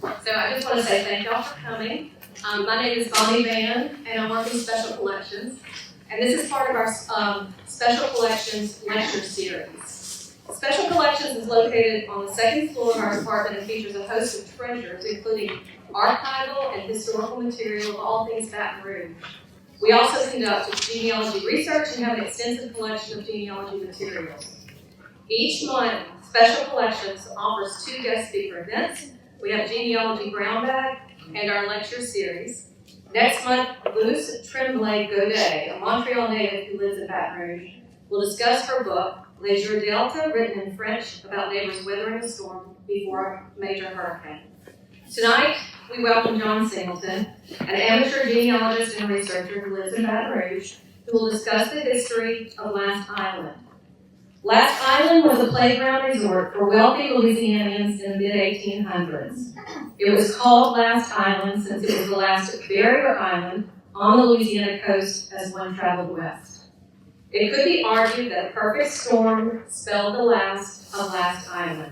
So I just want to say thank y'all for coming. My name is Bonnie Van, and I work in Special Collections. And this is part of our Special Collections lecture series. Special Collections is located on the second floor of our department and features a host of treasures, including archival and historical material of all things Baton Rouge. We also conduct genealogy research and have an extensive collection of genealogy materials. Each month, Special Collections offers 2 guest speaker events. We have Genealogy Brown Bag and our lecture series. Next month, Luce Tremblay Godet, a Montreal native who lives in Baton Rouge, will discuss her book, Les Jours Delta, written in French about neighbors weathering a storm before a major hurricane. Tonight, we welcome John Singleton, an amateur genealogist and researcher who lives in Baton Rouge, who will discuss the history of Last Island. Last Island was a playground resort for wealthy Louisianians in the mid-1800s. It was called Last Island since it was the last barrier island on the Louisiana coast as one traveled west. It could be argued that a perfect storm spelled the last of Last Island.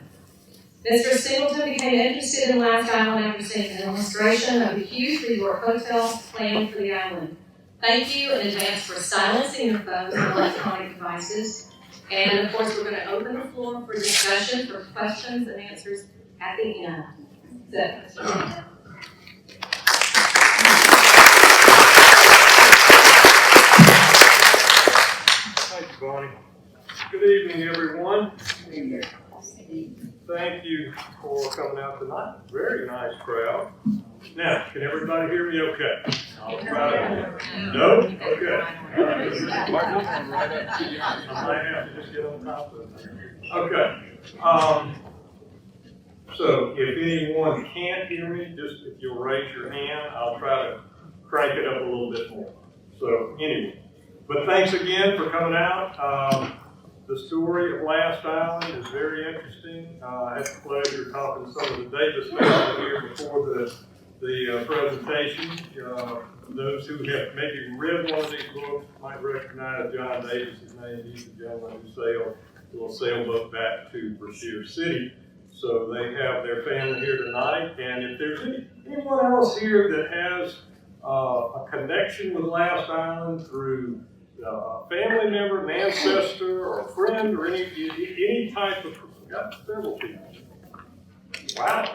Mr. Singleton became interested in Last Island after seeing an illustration of the huge resort hotel planned for the island. Thank you in advance for silencing your phones and electronic devices. And of course, we're going to open the floor for discussion, for questions and answers at the end. So, Thank you, Bonnie. Good evening, everyone. Thank you for coming out tonight. Very nice crowd. Now, can everybody hear me okay? I'll try to. No? Okay. I might have to just get on top of it. Okay. So if anyone can't hear me, just if you'll raise your hand, I'll try to crank it up a little bit more. So anyway, but thanks again for coming out. The story of Last Island is very interesting. I had the pleasure of talking to some of the Davis family here before the presentation. Those who have maybe read one of these books might recognize John Davis' name. He's the gentleman who sailed a little sailboat back to Brashear City. So they have their family here tonight. And if there's anyone else here that has a connection with Last Island through a family member, an ancestor, or a friend, or any type of, we've got several people. Wow.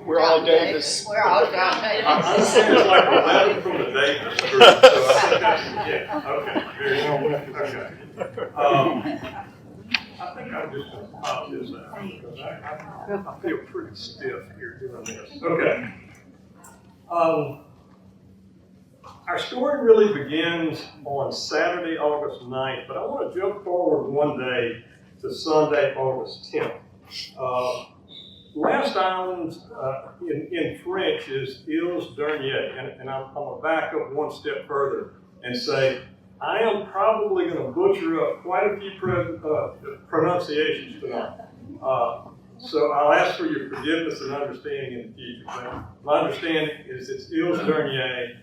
We're all Davis. We're all John Davis. I'm saying like 11 from the Davis group, so I think that's, yeah, okay, very good, okay. I think I'm just going to pop this out, because I feel pretty stiff here doing this. Okay. Our story really begins on Saturday, August 9th, but I want to jump forward one day to Sunday, August 10th. Last Island in French is Îles Derniers, and I'm going to back up one step further and say, I am probably going to butcher up quite a few pronunciations tonight. So I'll ask for your forgiveness and understanding in the future. But my understanding is that Îles Derniers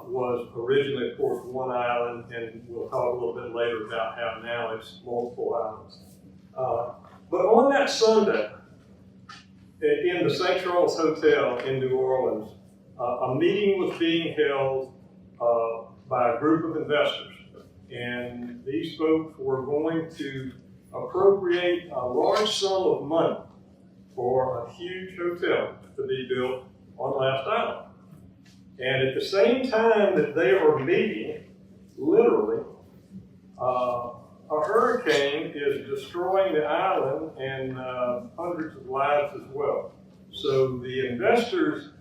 was originally, of course, one island, and we'll talk a little bit later about how now it's multiple islands. But on that Sunday, in the St. Charles Hotel in New Orleans, a meeting was being held by a group of investors. And these folks were going to appropriate a large sum of money for a huge hotel to be built on Last Island. And at the same time that they were meeting, literally, a hurricane is destroying the island and hundreds of lives as well. So the investors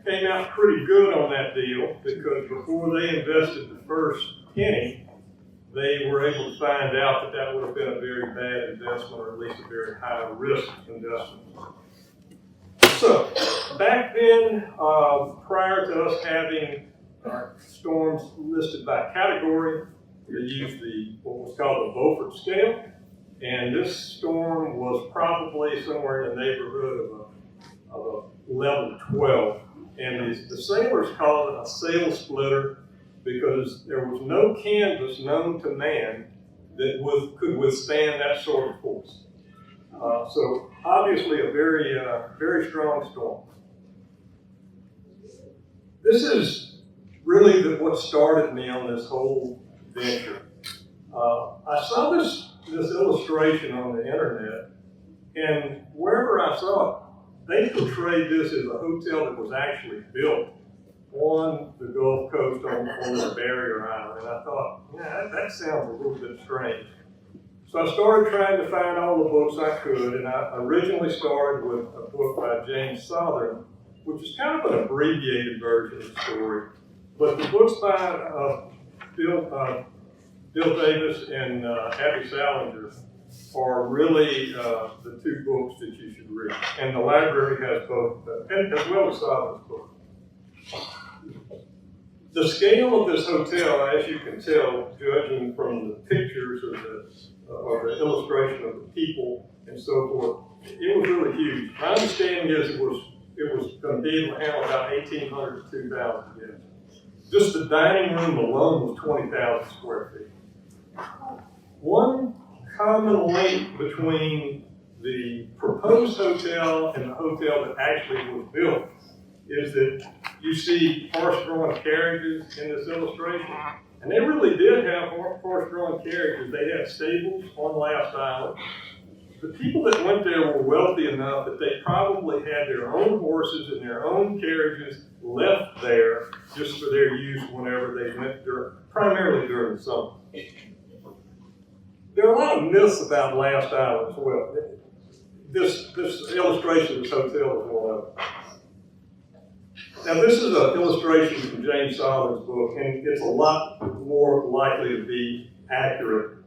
came out pretty good on that deal, because before they invested the first penny, they were able to find out that that would have been a very bad investment, or at least a very high risk investment. So back then, prior to us having our storms listed by category, we used what was called the Beaufort scale, and this storm was probably somewhere in the neighborhood of a level 12. And the sailors called it a sail splitter because there was no canvas known to man that could withstand that sort of force. So obviously a very strong storm. This is really what started me on this whole venture. I saw this illustration on the internet, and wherever I saw it, they portrayed this as a hotel that was actually built on the Gulf Coast on the barrier island. And I thought, yeah, that sounds a little bit strange. So I started trying to find all the books I could, and I originally started with a book by John Singleton, which is kind of an abbreviated version of the story. But the books by Bill Davis and Abby Salinger are really the two books that you should read. And the library has both, and as well as Solomon's book. The scale of this hotel, as you can tell, judging from the pictures or the illustration of the people and so forth, it was really huge. My understanding is it was going to be able to handle about 1,800 to 2,000 guests. Just the dining room alone was 20,000 square feet. One common link between the proposed hotel and the hotel that actually was built is that you see horse-drawn carriages in this illustration. And they really did have horse-drawn carriages. They had stables on Last Island. The people that went there were wealthy enough that they probably had their own horses and their own carriages left there just for their use whenever they went there, primarily during the summer. There are a lot of myths about Last Island as well. This illustration of this hotel is one of them. Now, this is an illustration from James Solomon's book, and it's a lot more likely to be accurate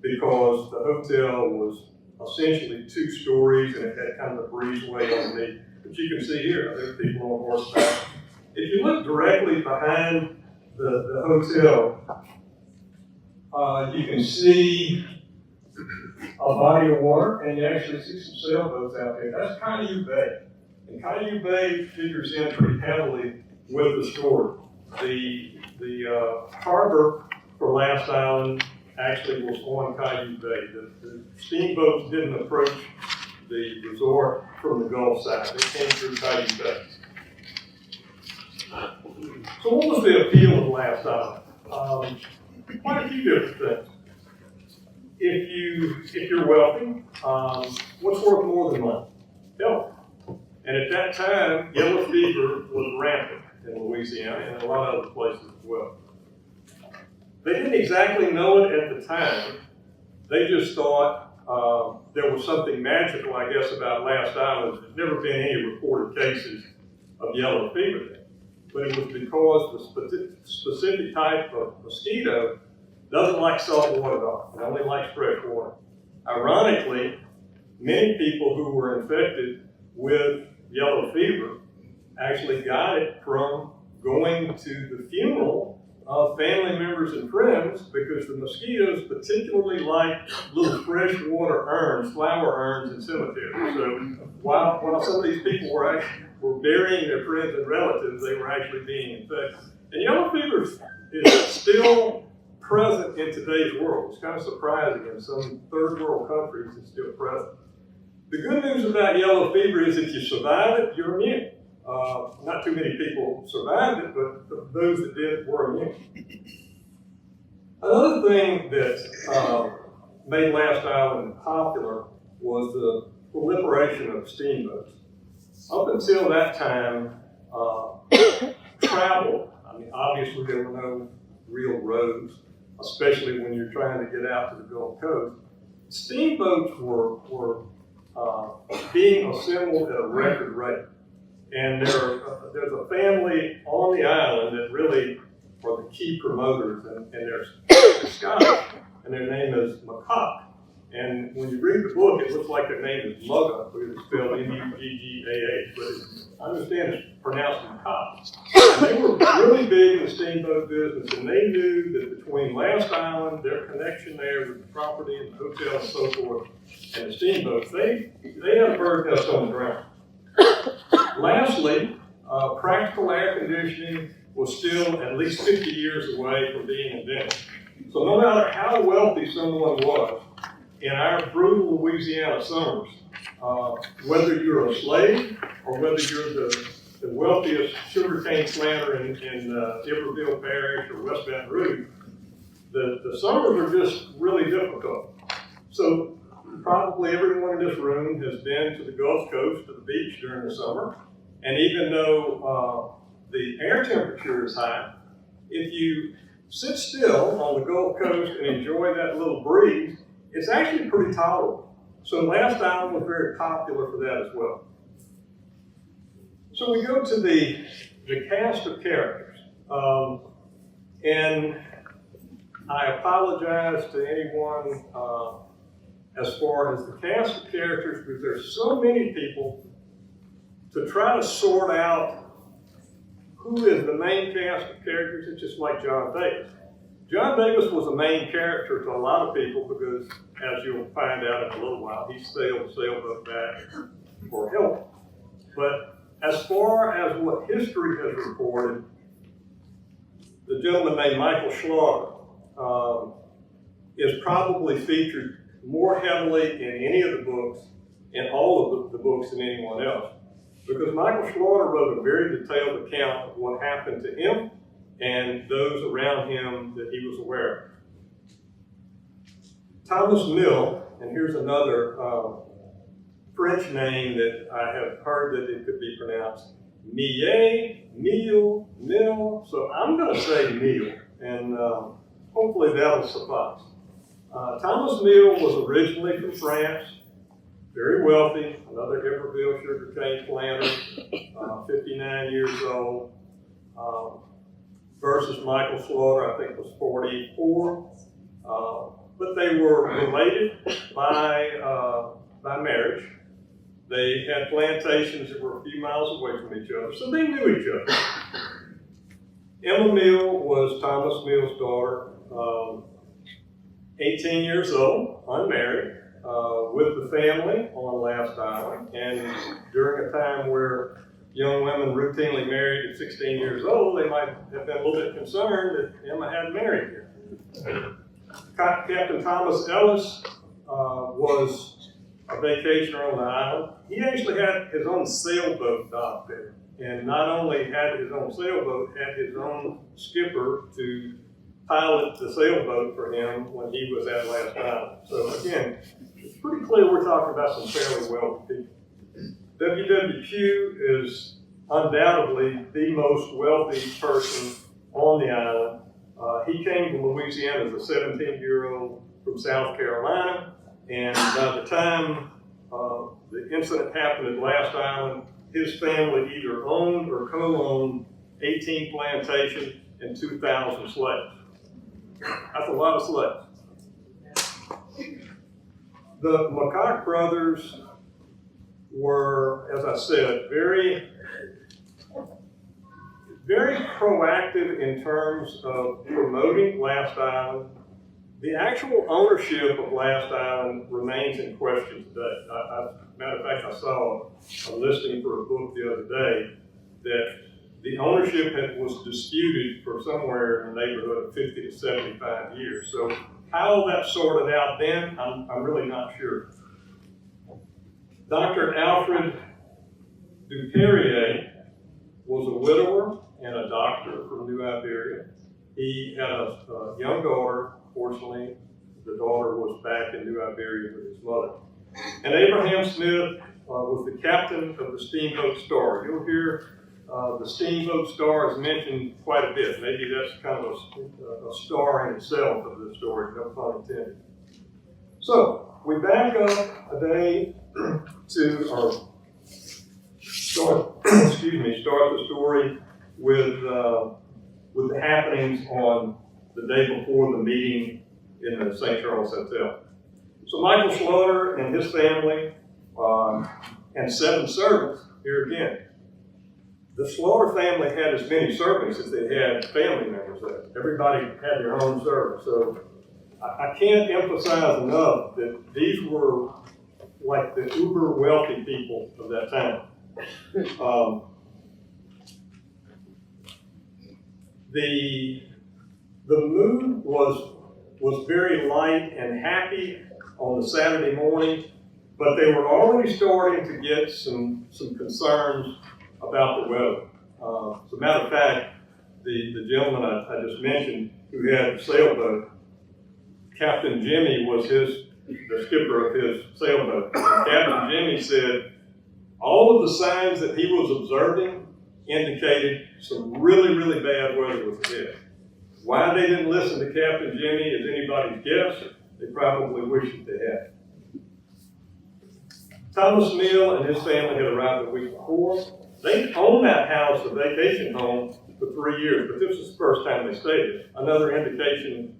because the hotel was essentially 2 stories and it had kind of a breezeway underneath. But you can see here, there are people on horseback. If you look directly behind the hotel, you can see a body of water, and you actually see some sailboats out there. That's Cayuga Bay. And Cayuga Bay figures in pretty heavily with the story. The harbor for Last Island actually was on Cayuga Bay. The steamboats didn't approach the resort from the Gulf side. They came through Cayuga Bay. So what was the appeal of Last Island? Quite a few different things. If you're wealthy, what's worth more than money? Health. And at that time, yellow fever was rampant in Louisiana and a lot of other places as well. They didn't exactly know it at the time. They just thought there was something magical, I guess, about Last Island. There's never been any reported cases of yellow fever there. But it was because the specific type of mosquito doesn't like salt water at all. It only likes fresh water. Ironically, many people who were infected with yellow fever actually got it from going to the funeral of family members and friends because the mosquitoes particularly like little freshwater urns, flower urns in cemeteries. So while some of these people were burying their friends and relatives, they were actually being infected. And yellow fever is still present in today's world. It's kind of surprising. In some third world countries, it's still present. The good news about yellow fever is if you survive it, you're immune. Not too many people survived it, but those that did were immune. Another thing that made Last Island popular was the proliferation of steamboats. Up until that time, travel, I mean, obviously there were no real roads, especially when you're trying to get out to the Gulf Coast. Steamboats were being assembled at a record rate. And there's a family on the island that really are the key promoters, and they're Scottish, and their name is McCock. And when you read the book, it looks like their name is Mugga, because it's spelled M-U-G-G-A-H, but I understand it's pronounced McCock. And they were really big in the steamboat business, and they knew that between Last Island, their connection there with the property and the hotel and so forth, and the steamboats, they had a bird nest on the ground. Lastly, practical air conditioning was still at least 50 years away from being invented. So no matter how wealthy someone was, in our brutal Louisiana summers, whether you're a slave or whether you're the wealthiest sugarcane planter in Iberville Parish or West Baton Rouge, the summers are just really difficult. So probably everyone in this room has been to the Gulf Coast, to the beach during the summer, and even though the air temperature is high, if you sit still on the Gulf Coast and enjoy that little breeze, it's actually pretty tolerable. So Last Island was very popular for that as well. So we go to the cast of characters. And I apologize to anyone as far as the cast of characters, because there's so many people to try to sort out who is the main cast of characters. It's just like John Davis. John Davis was a main character to a lot of people because, as you'll find out in a little while, he sailed the sailboat back for help. But as far as what history has reported, the gentleman named Michael Slaughter is probably featured more heavily in any of the books, in all of the books, than anyone else. Because Michael Slaughter wrote a very detailed account of what happened to him and those around him that he was aware of. Thomas Mill, and here's another French name that I have heard that it could be pronounced Millet, Mill, Mill, so I'm going to say Mill, and hopefully that'll suffice. Thomas Mill was originally from France, very wealthy, another Iberville sugarcane planter, 59 years old, versus Michael Slaughter, I think was 44. But they were related by marriage. They had plantations that were a few miles away from each other, so they knew each other. Emma Mill was Thomas Mill's daughter, 18 years old, unmarried, with the family on Last Island, and during a time where young women routinely married at 16 years old, they might have been a little bit concerned that Emma hadn't married yet. Captain Thomas Ellis was a vacationer on the island. He actually had his own sailboat docked there, and not only had his own sailboat, had his own skipper to pilot the sailboat for him when he was at Last Island. So again, it's pretty clear we're talking about some fairly wealthy people. WWQ is undoubtedly the most wealthy person on the island. He came to Louisiana as a 17-year-old from South Carolina, and by the time the incident happened at Last Island, his family either owned or co-owned 18 plantations and 2,000 slaves. That's a lot of slaves. The McCock brothers were, as I said, very proactive in terms of promoting Last Island. The actual ownership of Last Island remains in question today. Matter of fact, I saw a listing for a book the other day that the ownership was disputed for somewhere in the neighborhood of 50 to 75 years. So how that sorted out then, I'm really not sure. Dr. Alfred Duperrier was a widower and a doctor from New Iberia. He had a young daughter. Fortunately, the daughter was back in New Iberia with his mother. And Abraham Smith was the captain of the Steamboat Star. You'll hear the Steamboat Star is mentioned quite a bit. Maybe that's kind of a star in itself of the story, no pun intended. So we back up a day to start the story with the happenings on the day before the meeting in the St. Charles Hotel. So Michael Slaughter and his family and 7 servants, here again. The Slaughter family had as many servants as they had family members there. Everybody had their own servants. So I can't emphasize enough that these were like the uber wealthy people of that time. The mood was very light and happy on the Saturday morning, but they were already starting to get some concerns about the weather. As a matter of fact, the gentleman I just mentioned who had the sailboat, Captain Jimmy was the skipper of his sailboat. And Captain Jimmy said all of the signs that he was observing indicated some really, really bad weather was ahead. Why they didn't listen to Captain Jimmy is anybody's guess. They probably wish that they had. Thomas Mill and his family had arrived the week before. They owned that house, a vacation home, for 3 years, but this was the first time they stayed there. Another indication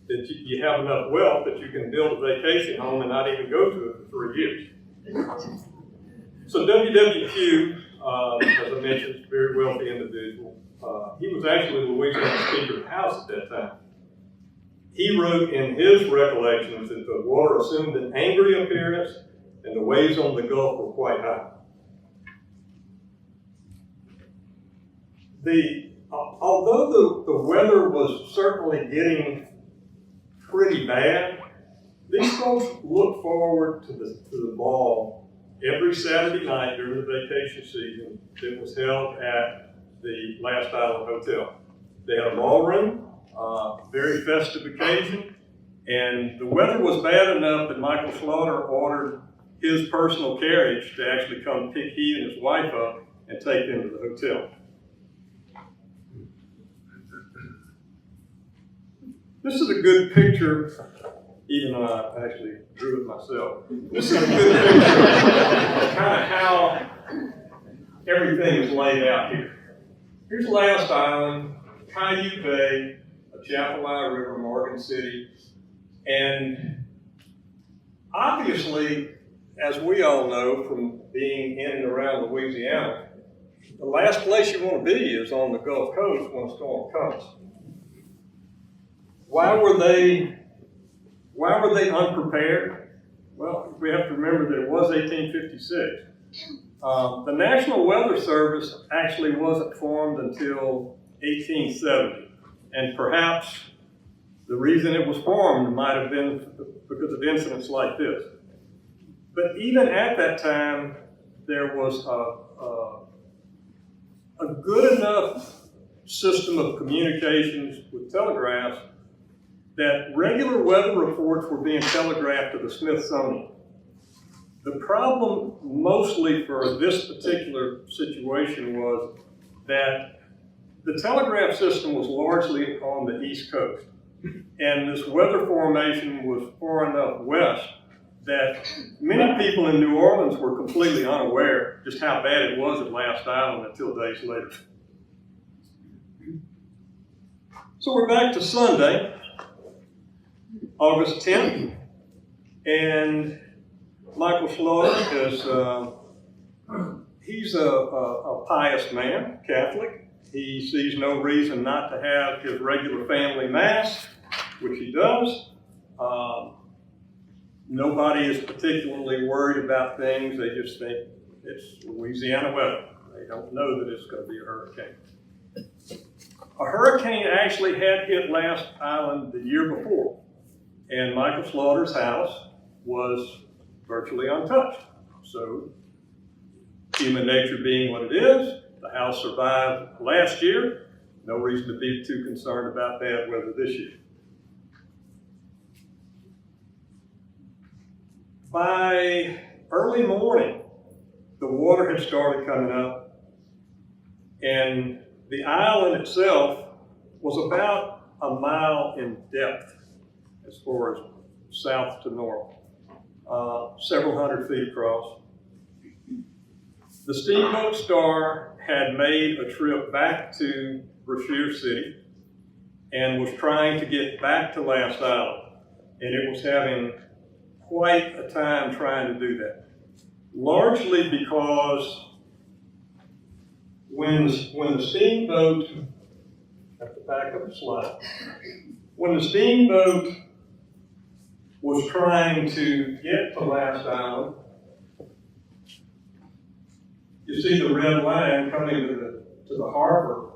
that you have enough wealth that you can build a vacation home and not even go to it for 3 years. So WWQ, as I mentioned, is a very wealthy individual. He was actually Louisiana Speaker of the House at that time. He wrote in his recollections that the water assumed an angry appearance and the waves on the Gulf were quite high. Although the weather was certainly getting pretty bad, these folks looked forward to the ball every Saturday night during the vacation season that was held at the Last Island Hotel. They had a ballroom, very festive occasion, and the weather was bad enough that Michael Slaughter ordered his personal carriage to actually come pick he and his wife up and take them to the hotel. This is a good picture, even though I actually drew it myself. This is a good picture of kind of how everything is laid out here. Here's Last Island, Caillou Bay, Atchafalaya River, Morgan City, and obviously, as we all know from being in and around Louisiana, the last place you want to be is on the Gulf Coast when a storm comes. Why were they unprepared? Well, we have to remember that it was 1856. The National Weather Service actually wasn't formed until 1870, and perhaps the reason it was formed might have been because of incidents like this. But even at that time, there was a good enough system of communications with telegraphs that regular weather reports were being telegraphed to the Smithsonian. The problem mostly for this particular situation was that the telegraph system was largely on the East Coast. And this weather formation was far enough west that many people in New Orleans were completely unaware just how bad it was at Last Island until days later. So we're back to Sunday, August 10th, and Michael Slaughter is, he's a pious man, Catholic. He sees no reason not to have his regular family mass, which he does. Nobody is particularly worried about things. They just think it's Louisiana weather. They don't know that it's going to be a hurricane. A hurricane actually had hit Last Island the year before, and Michael Slaughter's house was virtually untouched. So, human nature being what it is, the house survived last year. No reason to be too concerned about bad weather this year. By early morning, the water had started coming up, and the island itself was about a mile in depth as far as south to north, several hundred feet across. The steamboat Star had made a trip back to Brashear City and was trying to get back to Last Island, and it was having quite a time trying to do that. Largely because when the steamboat, I have to back up a slide, when the steamboat was trying to get to Last Island, you see the red line coming to the harbor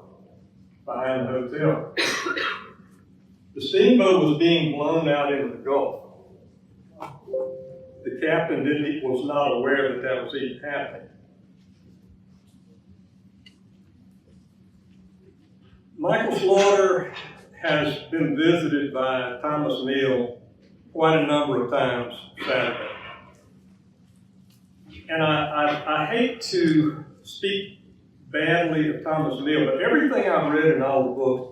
behind the hotel. The steamboat was being blown out into the Gulf. the captain was not aware that that was even happening. Michael Slaughter has been visited by Thomas Neal quite a number of times Saturday. And I hate to speak badly of Thomas Neal, but everything I've read in all the books,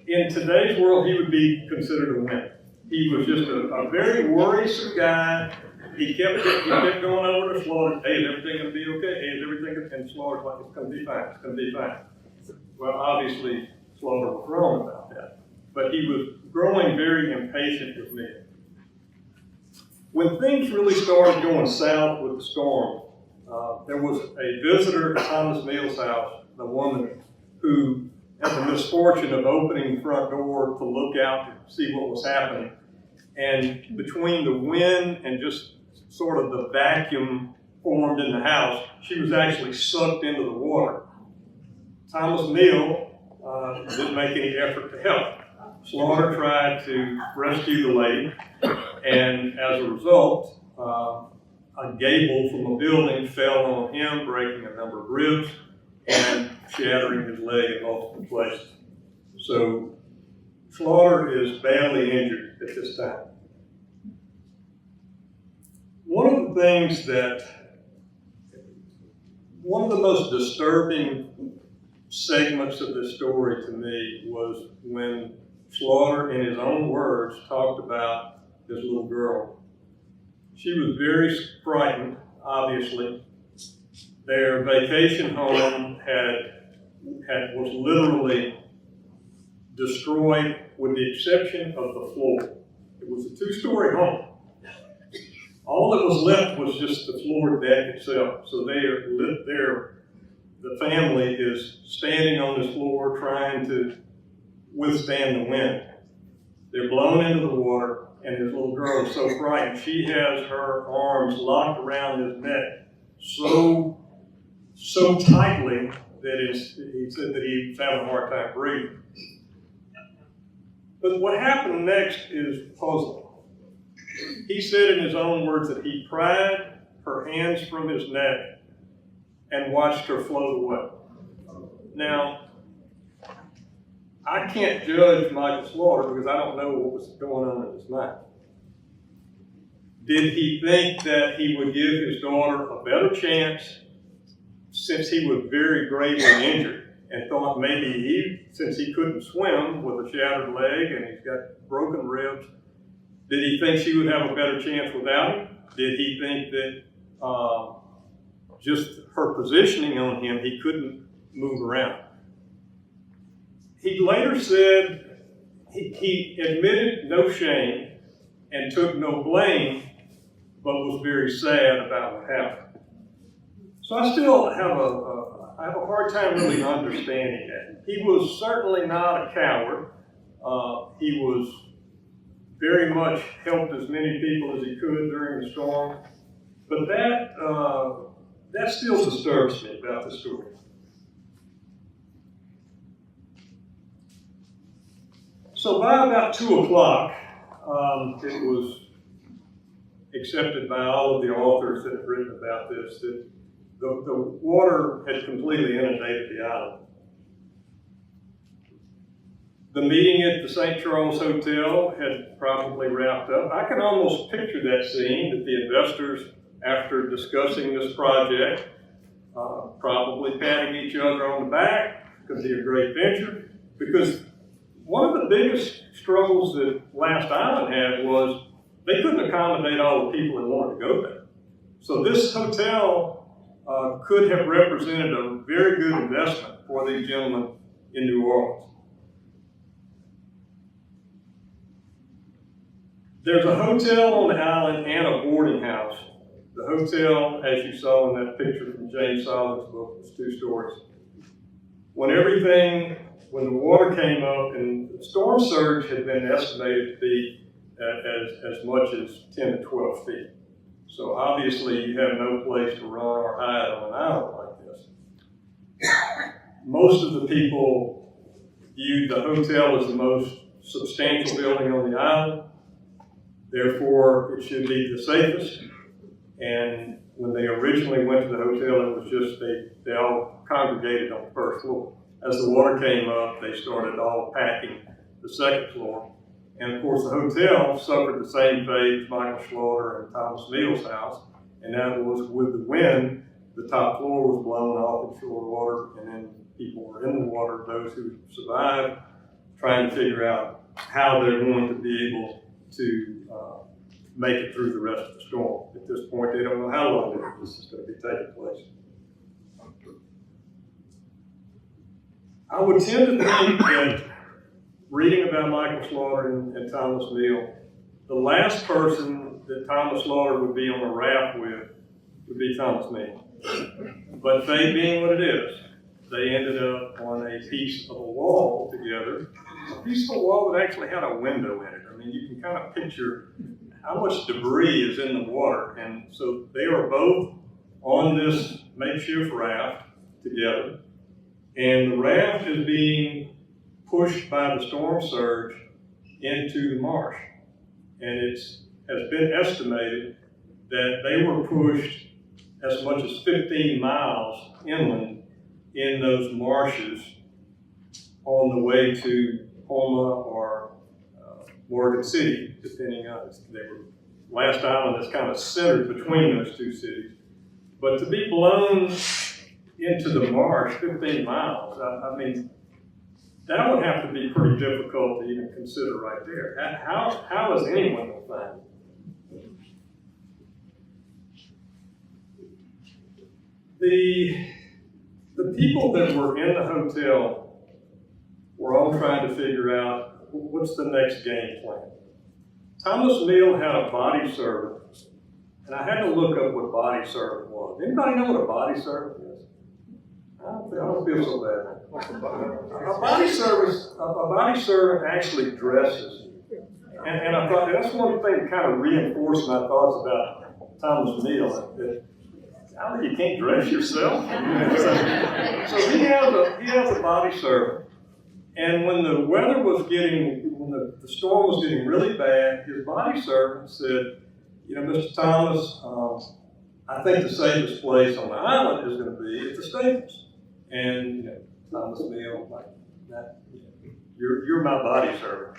in today's world, he would be considered a wimp. He was just a very worrisome guy. He kept going over to Slaughter. Hey, is everything going to be okay? Hey, is everything? And Slaughter's like, it's going to be fine. It's going to be fine. Well, obviously, Slaughter was wrong about that. But he was growing very impatient with me. When things really started going south with the storm, there was a visitor at Thomas Neal's house, the woman who had the misfortune of opening the front door to look out to see what was happening. And between the wind and just sort of the vacuum formed in the house, she was actually sucked into the water. Thomas Neal didn't make any effort to help. Slaughter tried to rescue the lady, and as a result, a gable from a building fell on him, breaking a number of ribs and shattering his leg in multiple places. So Slaughter is badly injured at this time. One of the most disturbing segments of this story to me was when Slaughter, in his own words, talked about this little girl. She was very frightened, obviously. Their vacation home was literally destroyed with the exception of the floor. It was a 2-story home. All that was left was just the floor deck itself. So the family is standing on this floor trying to withstand the wind. They're blown into the water, and this little girl is so frightened. She has her arms locked around his neck so tightly that he said that he was having a hard time breathing. But what happened next is puzzling. He said in his own words that he pried her hands from his neck and watched her float away. Now, I can't judge Michael Slaughter because I don't know what was going on in his mind. Did he think that he would give his daughter a better chance since he was very gravely injured and thought maybe since he couldn't swim with a shattered leg and he's got broken ribs, did he think she would have a better chance without him? Did he think that just her positioning on him, he couldn't move around? He later said he admitted no shame and took no blame, but was very sad about what happened. So I still have I have a hard time really understanding that. He was certainly not a coward. He was very much helped as many people as he could during the storm. But that still disturbs me about the story. So by about 2 o'clock, it was accepted by all of the authors that have written about this that the water had completely inundated the island. The meeting at the St. Charles Hotel had probably wrapped up. I can almost picture that scene, that the investors, after discussing this project, probably patting each other on the back. It's going to be a great venture. Because one of the biggest struggles that Last Island had was they couldn't accommodate all the people that wanted to go there. So this hotel could have represented a very good investment for these gentlemen in New Orleans. There's a hotel on the island and a boarding house. The hotel, as you saw in that picture from James Solomon's book, was 2 stories. When the water came up, and the storm surge had been estimated to be as much as 10 to 12 feet. So obviously you have no place to run or hide on an island like this. Most of the people viewed the hotel as the most substantial building on the island. Therefore, it should be the safest. And when they originally went to the hotel, it was just they all congregated on the first floor. As the water came up, they started all packing the second floor. And of course, the hotel suffered the same fate as Michael Slaughter and Thomas Neal's house. And that was with the wind, the top floor was blown off in shore water, and then people were in the water, those who survived, trying to figure out how they're going to be able to make it through the rest of the storm. At this point, they don't know how long this is going to be taking place. I would tend to think that reading about Michael Slaughter and Thomas Neal, the last person that Thomas Slaughter would be on a raft with would be Thomas Neal. But fate being what it is, they ended up on a piece of a wall together, a piece of a wall that actually had a window in it. I mean, you can kind of picture how much debris is in the water. And so they are both on this makeshift raft together, and the raft is being pushed by the storm surge into the marsh. And it has been estimated that they were pushed as much as 15 miles inland in those marshes on the way to Houma or Morgan City, depending on it. They were last island is kind of centered between those two cities. But to be blown into the marsh 15 miles, I mean, that would have to be pretty difficult to even consider right there. How is anyone going to find it? The people that were in the hotel were all trying to figure out what's the next game plan. Thomas Neal had a body servant, and I had to look up what body servant was. Anybody know what a body servant is? I don't feel so bad. A body servant actually dresses. And I thought that's one thing that kind of reinforced my thoughts about Thomas Neal. That you can't dress yourself. So he has a body servant. And when the weather was when the storm was getting really bad, his body servant said, you know, Mr. Thomas, I think the safest place on the island is going to be at the stables. And, you know, Thomas Neal, like that, you're my body servant.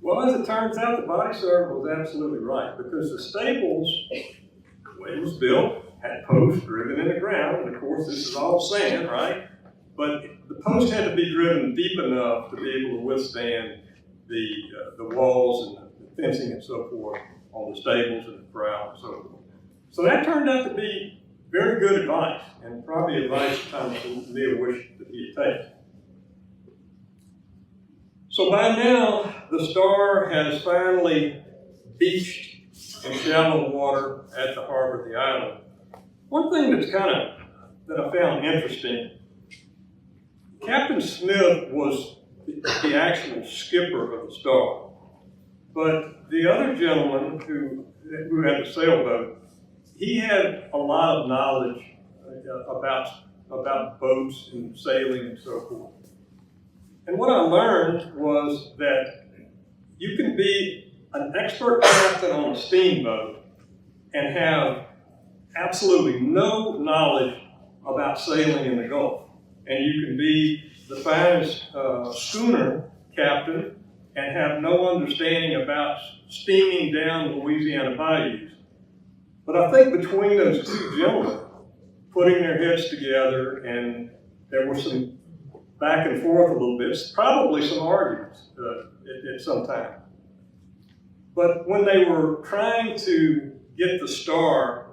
Well, as it turns out, the body servant was absolutely right, because the stables, the way it was built, had posts driven in the ground, and of course this is all sand, right? But the post had to be driven deep enough to be able to withstand the walls and the fencing and so forth on the stables and the corral and so forth. So that turned out to be very good advice, and probably advice Thomas Neal wished that he had taken. So by now, the Star has finally beached in shallow water at the harbor of the island. One thing that I found interesting, Captain Smith was the actual skipper of the Star, but the other gentleman who had the sailboat, he had a lot of knowledge about boats and sailing and so forth. And what I learned was that you can be an expert captain on a steamboat and have absolutely no knowledge about sailing in the Gulf. And you can be the finest schooner captain and have no understanding about steaming down Louisiana bayous. But I think between those two gentlemen, putting their heads together, and there was some back and forth a little bit, probably some arguments at some time. But when they were trying to get the Star,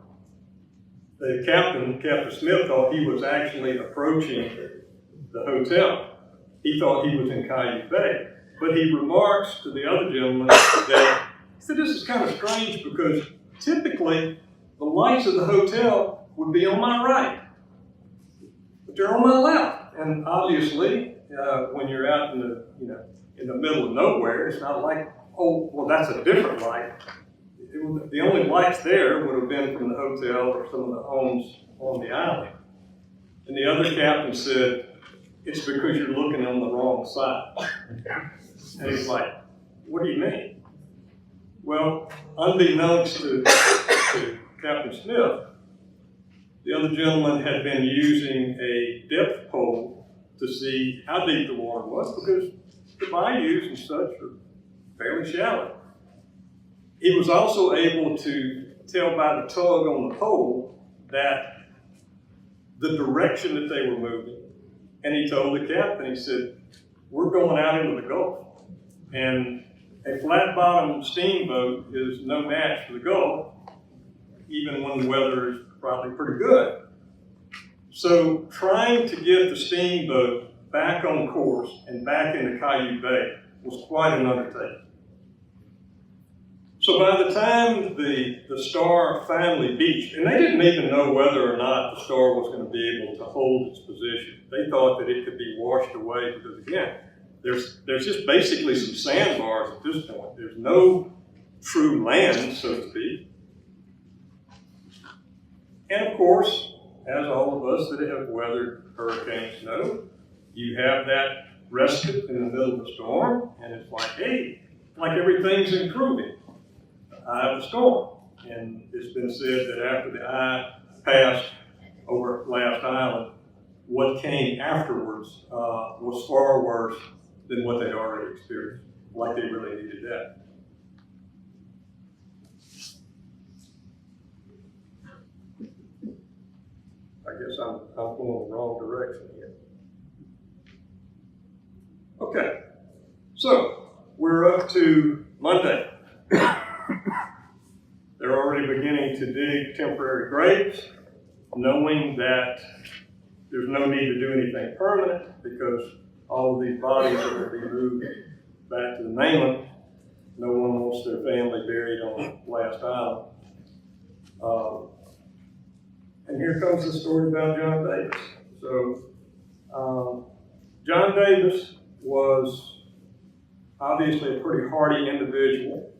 the Captain Smith, thought he was actually approaching the hotel. He thought he was in Cayuse Bay. But he remarks to the other gentleman that, he said, this is kind of strange because typically the lights of the hotel would be on my right, but they're on my left. And obviously, when you're out in the middle of nowhere, it's not like, oh, well, that's a different light. The only lights there would have been from the hotel or some of the homes on the island. And the other captain said, it's because you're looking on the wrong side. And he's like, what do you mean? Well, unbeknownst to Captain Smith, the other gentleman had been using a depth pole to see how deep the water was, because the bayous and such are fairly shallow. He was also able to tell by the tug on the pole that the direction that they were moving. And he told the captain, he said, we're going out into the Gulf. And a flat-bottomed steamboat is no match for the Gulf, even when the weather is probably pretty good. So trying to get the steamboat back on course and back into Cayuga Bay was quite an undertaking. So by the time the Star finally beached, and they didn't even know whether or not the Star was going to be able to hold its position. They thought that it could be washed away because, again, there's just basically some sandbars at this point. There's no true land, so to speak. And of course, as all of us that have weathered hurricanes know, you have that respite in the middle of the storm, and it's like, hey, like everything's improving. The eye of the storm. And it's been said that after the eye passed over Last Island, what came afterwards was far worse than what they'd already experienced, like they really needed that. I guess I'm going the wrong direction here. Okay, so we're up to Monday. They're already beginning to dig temporary graves, knowing that there's no need to do anything permanent because all of these bodies are going to be moved back to the mainland. No one wants their family buried on Last Island. And here comes the story about John Davis. So, John Davis was obviously a pretty hardy individual.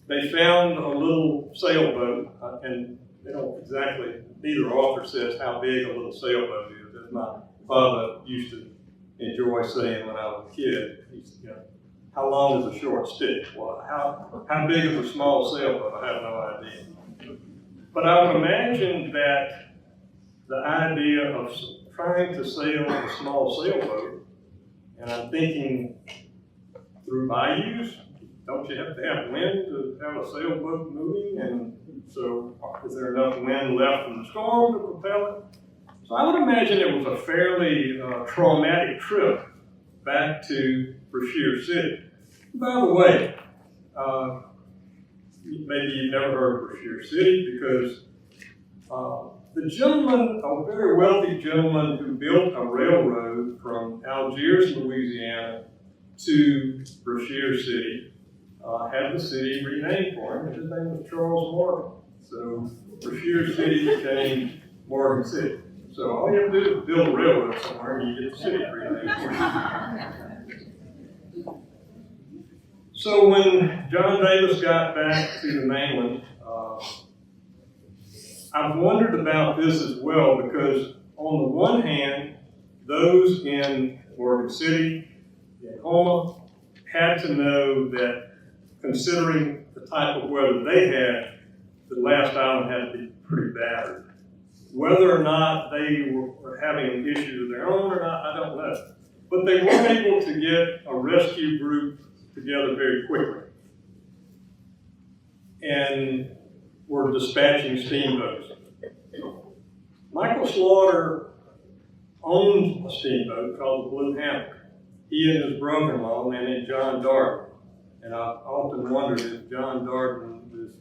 They found a little sailboat, and they don't exactly, neither author says how big a little sailboat is. As my father used to enjoy saying when I was a kid, he said, you know, how long is a short stick? Well, how big is a small sailboat? I have no idea. But I would imagine that the idea of trying to sail a small sailboat, and I'm thinking through bayous, don't you have to have wind to have a sailboat moving? And so is there enough wind left from the storm to propel it? So I would imagine it was a fairly traumatic trip back to Brashear City. By the way, maybe you've never heard of Brashear City because the gentleman, a very wealthy gentleman who built a railroad from Algiers, Louisiana to Brashear City, had the city renamed for him, and his name was Charles Morgan. So Brashear City became Morgan City. So all you have to do is build a railroad somewhere and you get the city renamed for you. So when John Davis got back to the mainland, I've wondered about this as well because on the one hand, those in Morgan City, in Houma, had to know that considering the type of weather they had, the Last Island had to be pretty battered. Whether or not they were having an issue of their own or not, I don't know. But they were able to get a rescue group together very quickly. And were dispatching steamboats. Michael Slaughter owned a steamboat called the Blue Hammock. He and his brother-in-law, a man named John Darden. And I've often wondered if John Darden is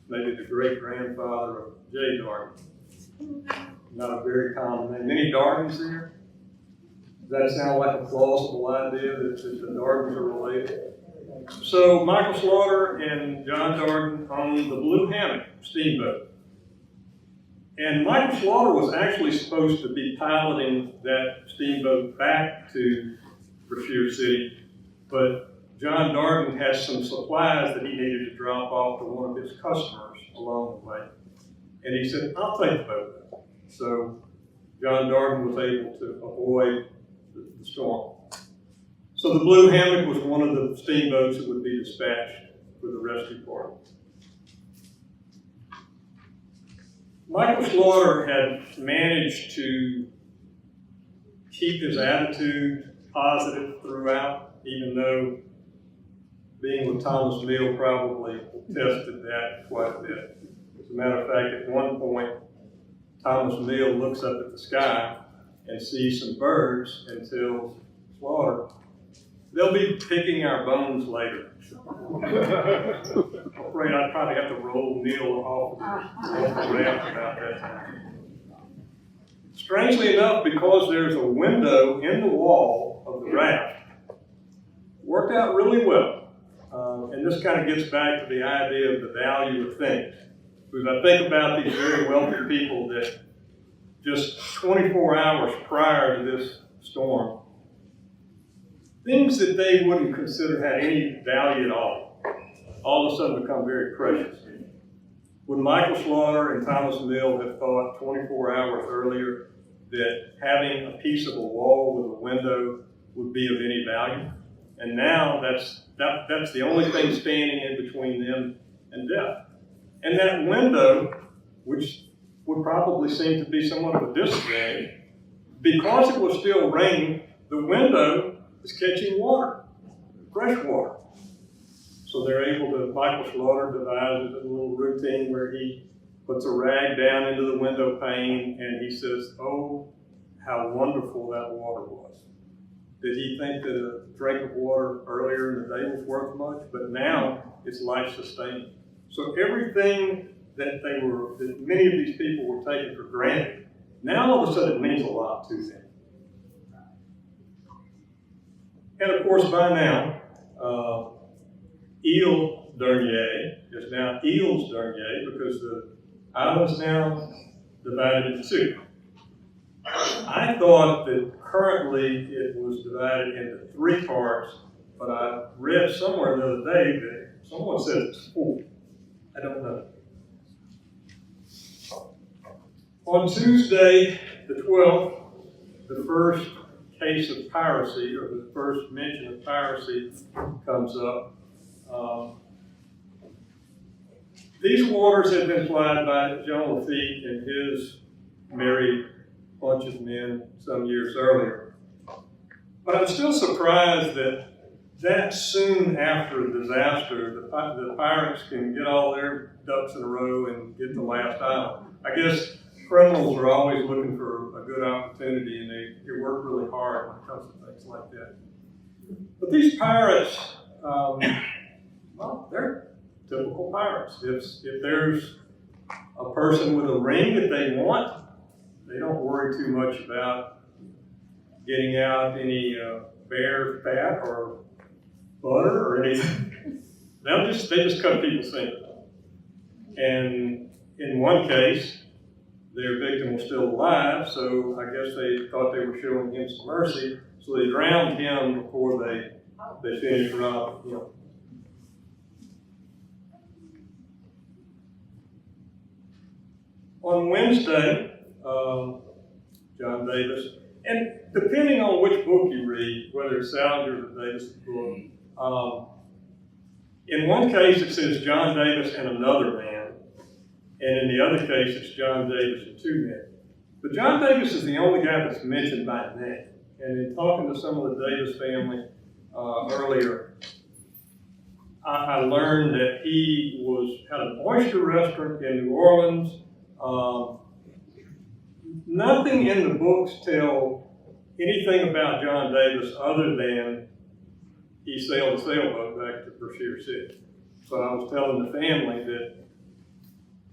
maybe the great-grandfather of Jay Darden. Not a very common name. Any Dardens here? Does that sound like a plausible idea that the Dardens are related? So Michael Slaughter and John Darden owned the Blue Hammock steamboat. And Michael Slaughter was actually supposed to be piloting that steamboat back to Brashear City, but John Darden had some supplies that he needed to drop off to one of his customers along the way. And he said, I'll take the boat. So John Darden was able to avoid the storm. So the Blue Hammock was one of the steamboats that would be dispatched for the rescue party. Michael Slaughter had managed to keep his attitude positive throughout, even though being with Thomas Mill probably tested that quite a bit. As a matter of fact, at one point, Thomas Mill looks up at the sky and sees some birds and tells Slaughter, "They'll be picking our bones later." I'm afraid I'd probably have to roll Neil off the raft about that time. Strangely enough, because there's a window in the wall of the raft, worked out really well. And this kind of gets back to the idea of the value of things. Because I think about these very wealthy people that just 24 hours prior to this storm, things that they wouldn't consider had any value at all of a sudden become very precious. Would Michael Slaughter and Thomas Mill have thought 24 hours earlier that having a piece of a wall with a window would be of any value? And now that's the only thing standing in between them and death. And that window, which would probably seem to be somewhat of a disadvantage, because it was still raining, the window is catching water, fresh water. So they're able to, Michael Slaughter devises a little routine where he puts a rag down into the window pane and he says, "Oh, how wonderful that water was." Did he think that a drink of water earlier in the day was worth much? But now it's life-sustaining. So everything that many of these people were taking for granted, now all of a sudden it means a lot to them. And of course, by now, Ile Dernier is now Îles Dernier because the island's now divided into two. I thought that currently it was divided into three parts, but I read somewhere the other day that someone said it's four. I don't know. On Tuesday, the 12th, the first case of piracy, or the first mention of piracy, comes up. These waters had been flagged by John Lafitte and his married bunch of men some years earlier. But I'm still surprised that soon after a disaster, the pirates can get all their ducks in a row and get the last island. I guess criminals are always looking for a good opportunity, and they work really hard when it comes to things like that. But these pirates, well, they're typical pirates. If there's a person with a ring that they want, they don't worry too much about getting out any bear fat or butter or anything. They just cut people's fingers off. And in one case, their victim was still alive, so I guess they thought they were showing him some mercy, so they drowned him before they finished robbing him. On Wednesday, John Davis, and depending on which book you read, whether it's Salinger's or Davis' book, in one case it says John Davis and another man, and in the other case it's John Davis and two men. But John Davis is the only guy that's mentioned by name. And in talking to some of the Davis family earlier, I learned that he had an oyster restaurant in New Orleans. Nothing in the books tell anything about John Davis other than he sailed a sailboat back to Brashear City. So I was telling the family that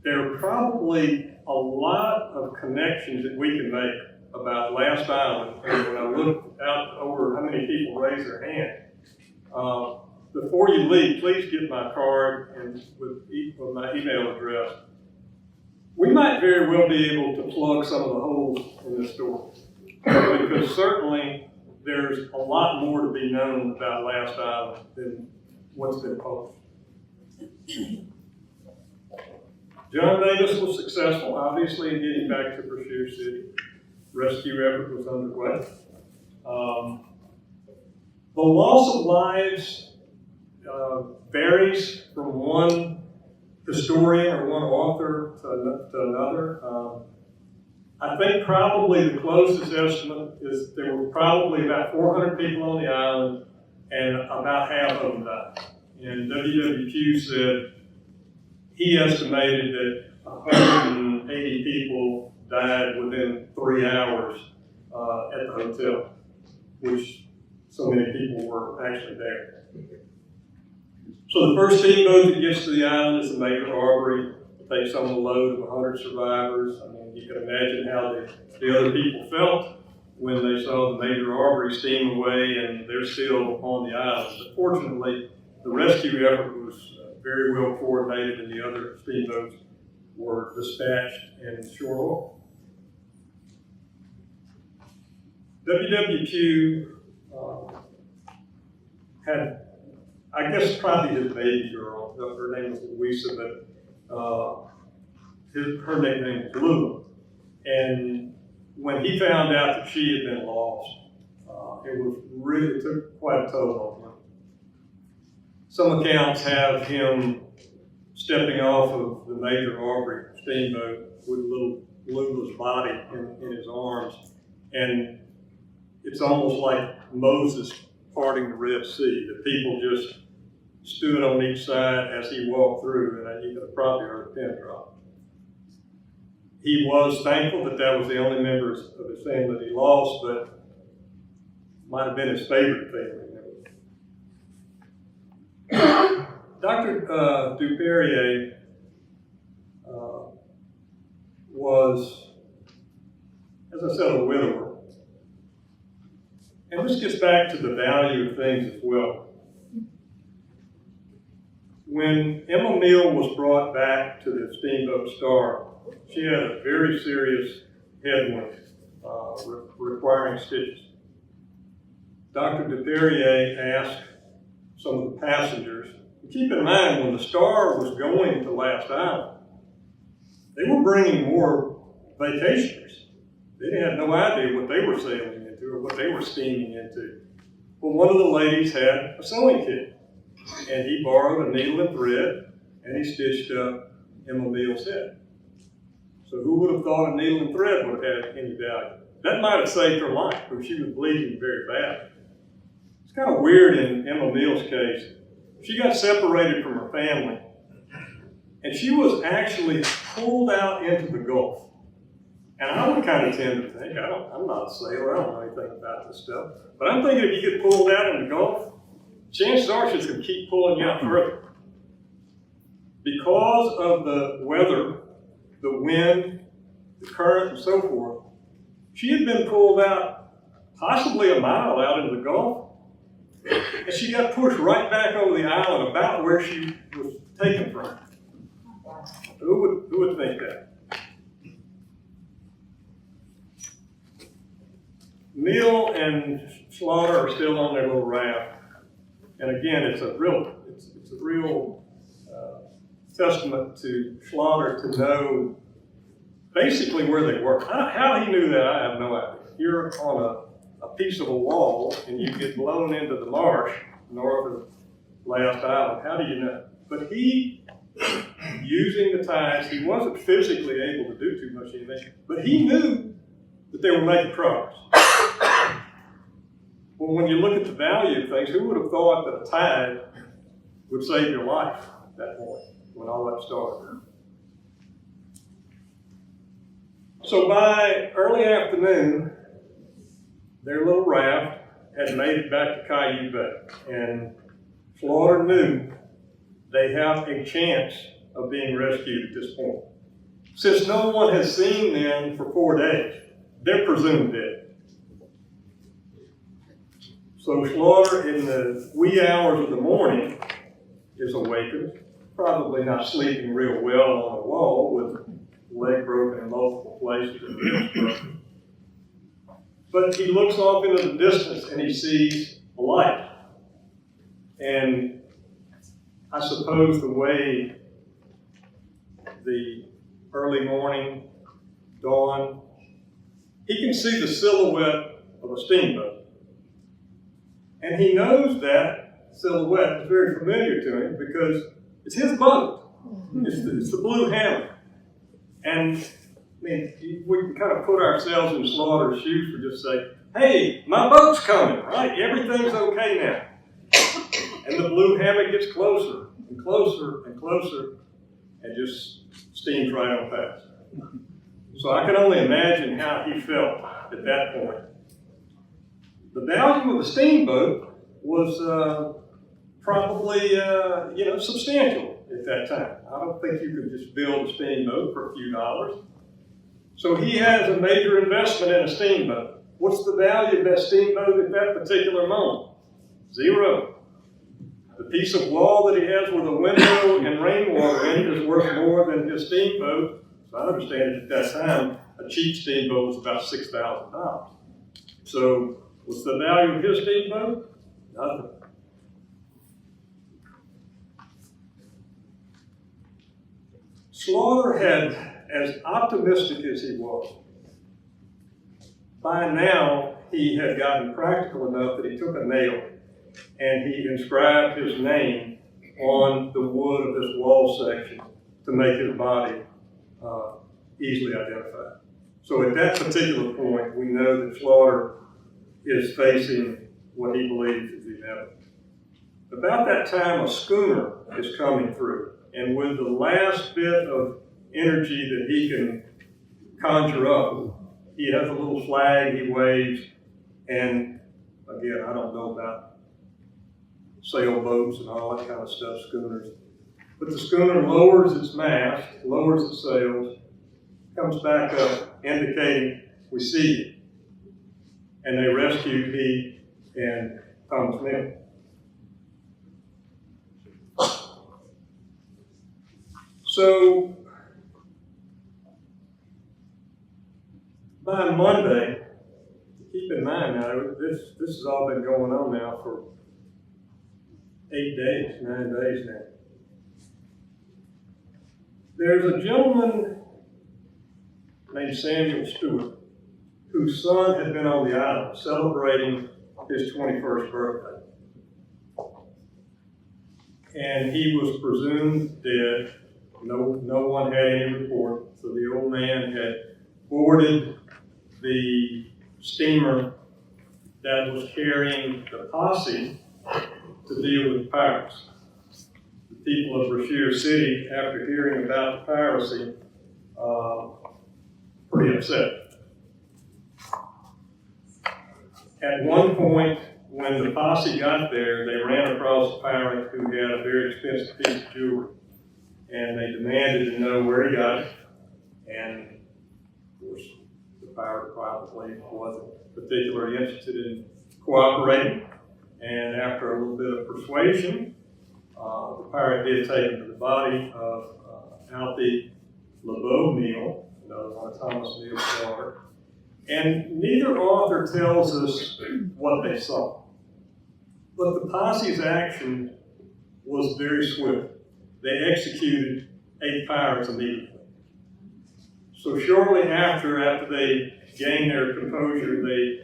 there are probably a lot of connections that we can make about Last Island. And when I look out over how many people raise their hand, before you leave, please get my card and with my email address. We might very well be able to plug some of the holes in this story, because certainly there's a lot more to be known about Last Island than what's been published. John Davis was successful, obviously, in getting back to Brashear City. Rescue effort was underway. The loss of lives varies from one historian or one author to another. I think probably the closest estimate is there were probably about 400 people on the island, and about half of them died. And WWQ said he estimated that 180 people died within 3 hours at the hotel, which so many people were actually there. So the first steamboat that gets to the island is the Major Aubrey. It takes on a load of 100 survivors. I mean, you can imagine how the other people felt when they saw the Major Aubrey steam away and they're still on the island. But fortunately, the rescue effort was very well coordinated and the other steamboats were dispatched in short order. WWQ had, I guess, probably his baby girl. Her name was Louisa, but her nickname was Lula. And when he found out that she had been lost, it took quite a toll on him. Some accounts have him stepping off of the Major Aubrey steamboat with little Lula's body in his arms, and it's almost like Moses parting the Red Sea. The people just stood on each side as he walked through, and you could have probably heard a pin drop. He was thankful that that was the only members of his family that he lost, but might have been his favorite family member. Dr. Duperrier was, as I said, a widower. And this gets back to the value of things as well. When Emma Mill was brought back to the Steamboat Star, she had a very serious head wound requiring stitches. Dr. Duperrier asked some of the passengers, keep in mind when the Star was going to Last Island, they were bringing more vacationers. They had no idea what they were sailing into or what they were steaming into. Well, one of the ladies had a sewing kit, and he borrowed a needle and thread, and he stitched up Emma Mill's head. So who would have thought a needle and thread would have had any value? That might have saved her life, because she was bleeding very bad. It's kind of weird in Emma Mill's case. She got separated from her family, and she was actually pulled out into the Gulf. And I would kind of tend to think, I'm not a sailor, I don't know anything about this stuff. But I'm thinking if you get pulled out in the Gulf, chances are she's going to keep pulling you out further. Because of the weather, the wind, the current, and so forth, she had been pulled out possibly a mile out into the Gulf, and she got pushed right back over the island about where she was taken from. Who would think that? Mill and Slaughter are still on their little raft, and again, it's a real testament to Slaughter to know basically where they were. How he knew that, I have no idea. You're on a piece of a wall, and you get blown into the marsh north of Last Island. How do you know? But he, using the tides, he wasn't physically able to do too much anything, but he knew that they were making progress. Well, when you look at the value of things, who would have thought that a tide would save your life at that point when all that started? So by early afternoon, their little raft had made it back to Cayuse Bay, and Slaughter knew they have a chance of being rescued at this point. Since no one has seen them for 4 days, they're presumed dead. So Slaughter, in the wee hours of the morning, is awakened, probably not sleeping real well on a wall with leg broken in multiple places and ribs broken. But he looks off into the distance and he sees a light. And I suppose the way the early morning dawn, he can see the silhouette of a steamboat. And he knows that silhouette is very familiar to him because it's his boat. It's the blue hammock. And I mean, we can kind of put ourselves in Slaughter's shoes for just say, hey, my boat's coming, right? Everything's okay now. And the blue hammock gets closer and closer and closer and just steams right on past. So I can only imagine how he felt at that point. The value of the steamboat was probably substantial at that time. I don't think you could just build a steamboat for a few dollars. So he has a major investment in a steamboat. What's the value of that steamboat at that particular moment? Zero. The piece of wall that he has with a window and rainwater in it is worth more than his steamboat. So I understand it at that time, a cheap steamboat was about $6,000. So what's the value of his steamboat? Nothing. Slaughter had, as optimistic as he was, by now he had gotten practical enough that he took a nail and he inscribed his name on the wood of this wall section to make his body easily identified. So at that particular point, we know that Slaughter is facing what he believes is inevitable. About that time, a schooner is coming through, and with the last bit of energy that he can conjure up, he has a little flag he waves, and again, I don't know about sailboats and all that kind of stuff, schooners. But the schooner lowers its mast, lowers its sails, comes back up, indicating we see you. And they rescued he and Thomas Milne. So by Monday, keep in mind now, this has all been going on now for 9 days now. There's a gentleman named Samuel Stewart, whose son had been on the island celebrating his 21st birthday. And he was presumed dead. No one had any report. So the old man had boarded the steamer that was carrying the posse to deal with pirates. The people of Brashear City, after hearing about the piracy, pretty upset. At one point, when the posse got there, they ran across a pirate who had a very expensive piece of jewelry, and they demanded to know where he got it. And of course, the pirate probably wasn't particularly interested in cooperating. And after a little bit of persuasion, the pirate did take him to the body of Alfie LeBeau Neal, another one of Thomas Neal's daughter. And neither author tells us what they saw. But the posse's action was very swift. They executed 8 pirates immediately. So shortly after they gained their composure, they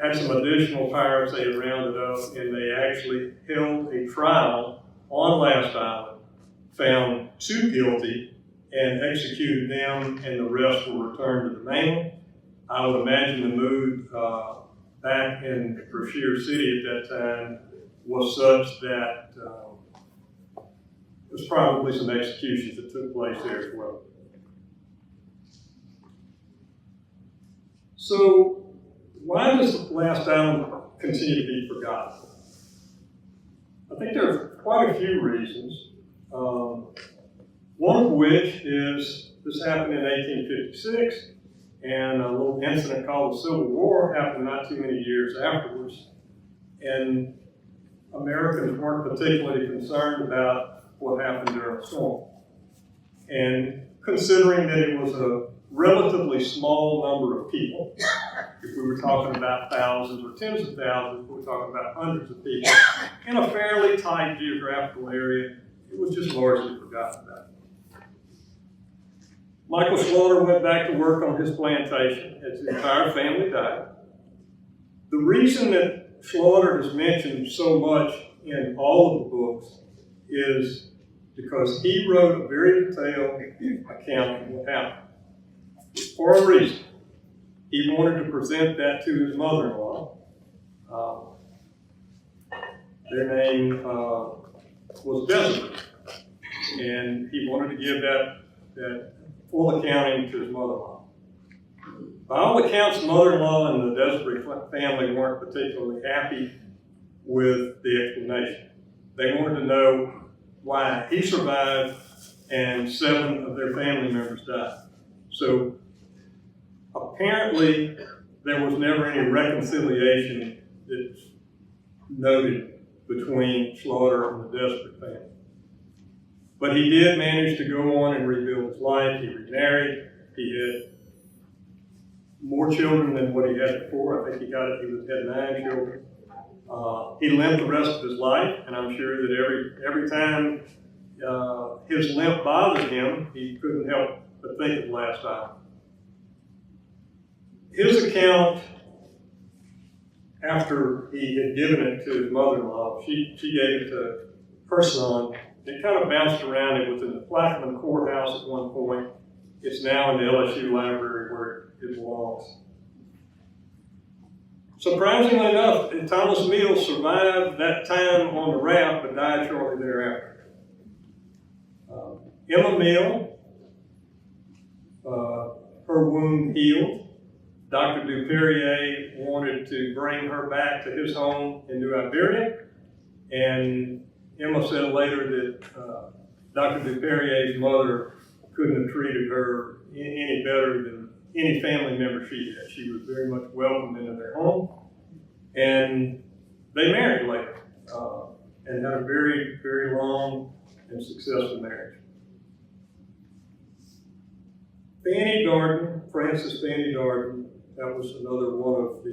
had some additional pirates they had rounded up, and they actually held a trial on Last Island, found 2 guilty, and executed them, and the rest were returned to the mainland. I would imagine the mood back in Brashear City at that time was such that there was probably some executions that took place there as well. So why does Last Island continue to be forgotten? I think there are quite a few reasons. One of which is this happened in 1856, and a little incident called the Civil War happened not too many years afterwards. And Americans weren't particularly concerned about what happened during the storm. And considering that it was a relatively small number of people, if we were talking about thousands or tens of thousands, we were talking about hundreds of people, in a fairly tight geographical area, it was just largely forgotten about. Michael Slaughter went back to work on his plantation as his entire family died. The reason that Slaughter is mentioned so much in all of the books is because he wrote a very detailed account of what happened. For a reason. He wanted to present that to his mother-in-law. Their name was Desiree, and he wanted to give that full accounting to his mother-in-law. By all accounts, the mother-in-law and the Desiree family weren't particularly happy with the explanation. They wanted to know why he survived and 7 of their family members died. So apparently there was never any reconciliation that's noted between Slaughter and the Desiree family. But he did manage to go on and rebuild his life. He remarried. He had more children than what he had before. I think he had 9 children. He limped the rest of his life, and I'm sure that every time his limp bothered him, he couldn't help but think of last time. His account, after he had given it to his mother-in-law, she gave it to her son. It kind of bounced around. It was in the Plaquemine courthouse at one point. It's now in the LSU library where it belongs. Surprisingly enough, Thomas Mills survived that time on the raft, but died shortly thereafter. Emma Mill, her wound healed. Dr. Duperrier wanted to bring her back to his home in New Iberia, and Emma said later that Dr. Duperrier's mother couldn't have treated her any better than any family member she had. She was very much welcomed into their home, and they married later and had a very, very long and successful marriage. Fanny Darden, Frances Fanny Darden, that was another one of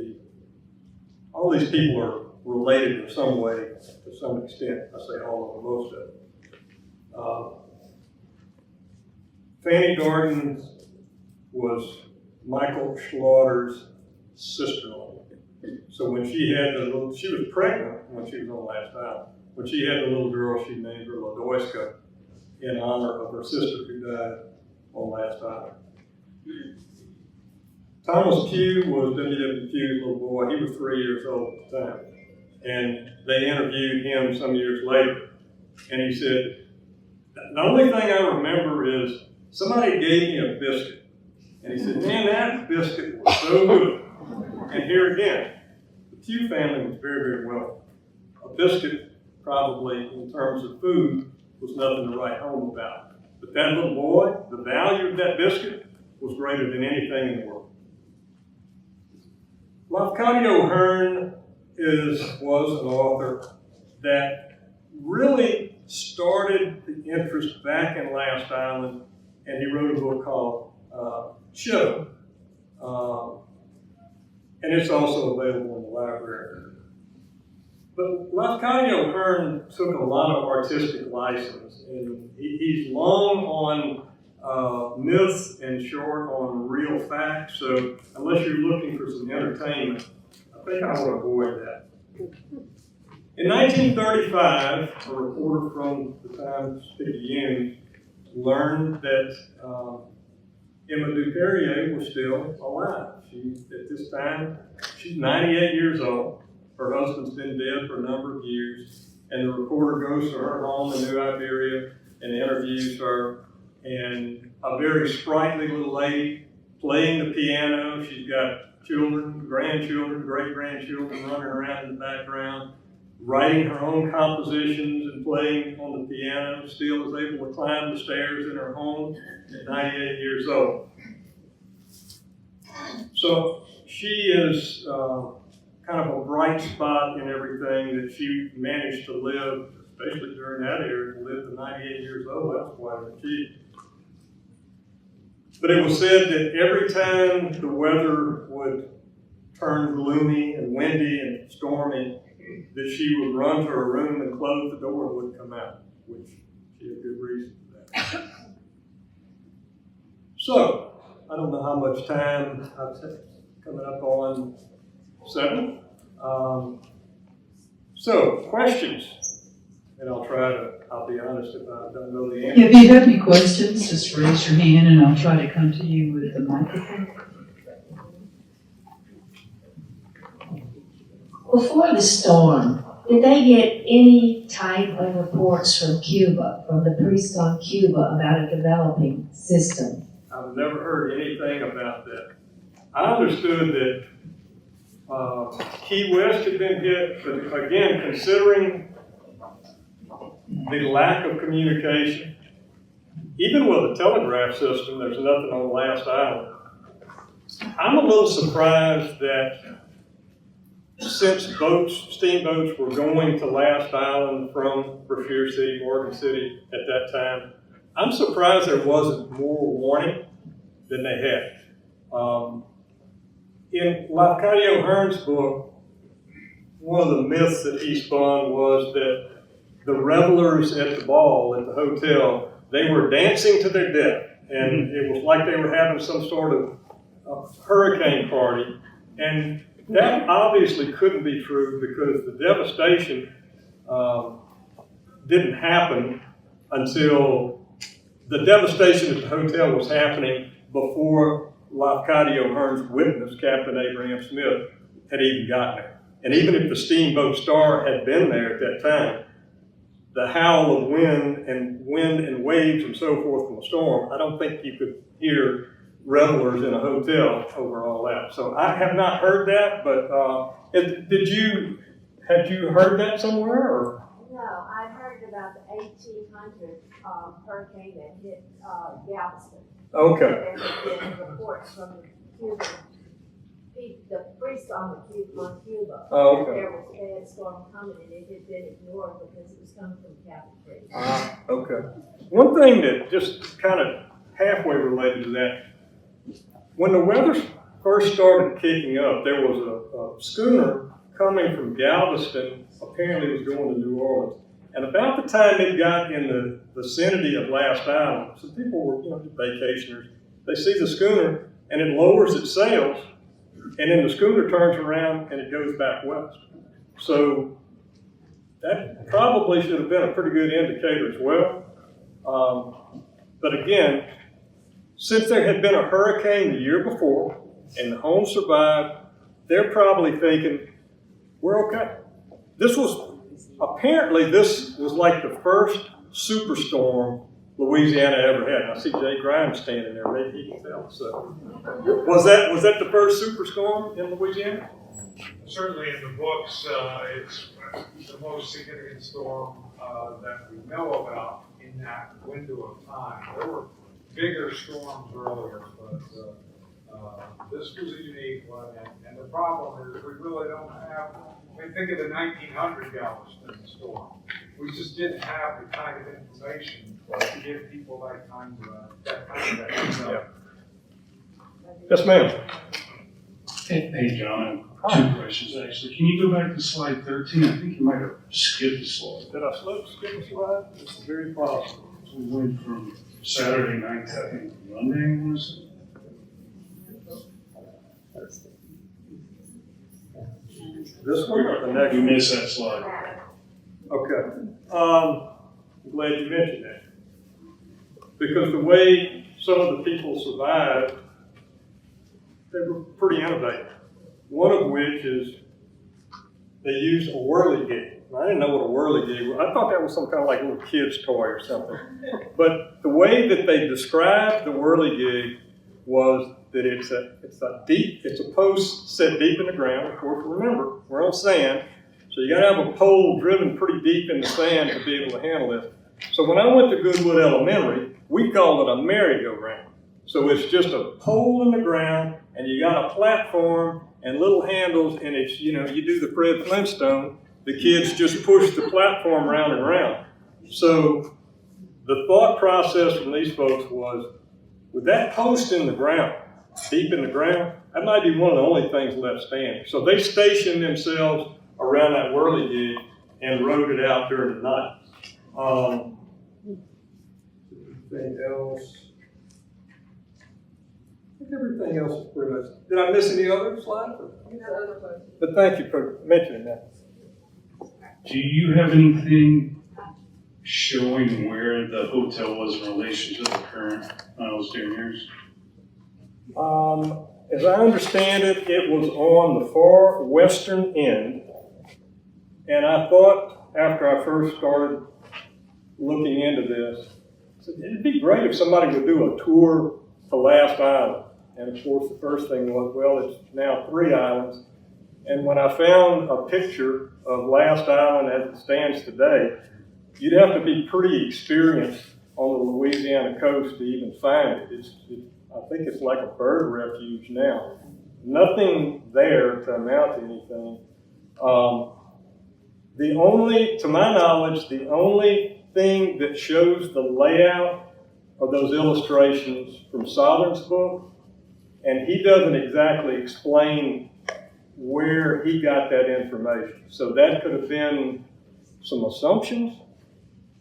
all these people are related in some way, to some extent. I say all of them, most of them. Fanny Darden was Michael Slaughter's sister-in-law. So when she was pregnant when she was on Last Island. When she had the little girl, she named her Ladoiska in honor of her sister who died on Last Island. Thomas Pugh was W.W. Pugh's little boy. He was 3 years old at the time. And they interviewed him some years later. And he said, the only thing I remember is somebody gave me a biscuit. And he said, man, that biscuit was so good. And here again, the Pugh family was very, very wealthy. A biscuit, probably in terms of food, was nothing to write home about. But that little boy, the value of that biscuit was greater than anything in the world. Lafcadio Hearn was an author that really started the interest back in Last Island, and he wrote a book called Show, and it's also available in the library. But Lafcadio Hearn took a lot of artistic license, and he's long on myths and short on real facts, so unless you're looking for some entertainment, I think I would avoid that. In 1935, a reporter from the Times-Picayune learned that Emma Duperrier was still alive. At this time, she's 98 years old. Her husband's been dead for a number of years, and the reporter goes to her home in New Iberia and interviews her. And a very sprightly little lady playing the piano. She's got children, grandchildren, great-grandchildren running around in the background, writing her own compositions and playing on the piano, still is able to climb the stairs in her home at 98 years old. So she is kind of a bright spot in everything that she managed to live, especially during that era, to live to 98 years old. That's quite an achievement. But it was said that every time the weather would turn gloomy and windy and stormy, that she would run to her room and close the door and wouldn't come out, which she had good reason for that. So, I don't know how much time I've coming up on 7. So, questions? and I'll be honest if I don't know the answer. If you have any questions, just raise your hand and I'll try to come to you with the microphone. Before the storm, did they get any type of reports from Cuba, from the priest on Cuba, about a developing system? I've never heard anything about that. I understood that Key West had been hit, but again, considering the lack of communication, even with the telegraph system, there's nothing on Last Island. I'm a little surprised that since steamboats were going to Last Island from Brashear City, Morgan City at that time, I'm surprised there wasn't more warning than they had. In Lafcadio Hearn's book, one of the myths that he spun was that the revelers at the ball, at the hotel, they were dancing to their death. And it was like they were having some sort of hurricane party. And that obviously couldn't be true because the devastation didn't happen until the devastation at the hotel was happening before Lafcadio Hearn's witness, Captain Abraham Smith, had even gotten there. And even if the steamboat Star had been there at that time, the howl of wind and waves and so forth from the storm, I don't think you could hear revelers in a hotel over all that. So I have not heard that, but had you heard that somewhere? Or? No, I heard about the 1800 hurricane that hit Galveston. Okay. There have been reports from the Cuban, the priest on Cuba. Oh, okay. There was a bad storm coming and it had been ignored because it was coming from Catholic priest. Okay. One thing that just kind of halfway related to that, when the weather first started kicking up, there was a schooner coming from Galveston, apparently was going to New Orleans. And about the time it got in the vicinity of Last Island, some people were, vacationers, they see the schooner and it lowers its sails, and then the schooner turns around and it goes back west. So that probably should have been a pretty good indicator as well. But again, since there had been a hurricane the year before and the home survived, they're probably thinking, we're okay. This was like the first superstorm Louisiana ever had. And I see Jay Grimes standing there, maybe he can tell. So, was that the first superstorm in Louisiana? Certainly in the books, it's the most significant storm that we know about in that window of time. There were bigger storms earlier, but this was a unique one. And the problem is we really don't have, think of the 1900 Galveston storm. We just didn't have the kind of information to give people that kind of info. Yes, ma'am. Hey, John, two questions actually. Can you go back to slide 13? I think you might have skipped a slide. Did I skip a slide? It's very possible. So we went from Saturday night to I think Monday, was it? This one or the next You one? missed that slide. Okay. I'm glad you mentioned that. Because the way some of the people survived, they were pretty innovative. One of which is they used a whirligig. I didn't know what a whirligig was. I thought that was some kind of like a little kid's toy or something. But the way that they described the whirligig was that it's a post set deep in the ground. Of course, remember, we're on sand, so you gotta have a pole driven pretty deep in the sand to be able to handle this. So when I went to Goodwood Elementary, we called it a merry-go-round. So it's just a pole in the ground, and you got a platform and little handles, and it's, you do the Fred Flintstone, the kids just push the platform round and round. So the thought process from these folks was, with that post in the ground, deep in the ground, that might be one of the only things left standing. So they stationed themselves around that whirligig and rode it out during the night. Anything else? I think everything else is pretty much. Did I miss any other slides? But thank you for mentioning that. Do you have anything showing where the hotel was in relation to the current Isles Derniers? As I understand it, it was on the far western end. And I thought, after I first started looking into this, I said, it'd be great if somebody would do a tour to Last Island. And of course, the first thing was, well, it's now 3 islands. And when I found a picture of Last Island as it stands today, you'd have to be pretty experienced on the Louisiana coast to even find it. I think it's like a bird refuge now. Nothing there to amount to anything. To my knowledge, the only thing that shows the layout are those illustrations from Sothern's book, and he doesn't exactly explain where he got that information. So that could have been some assumptions.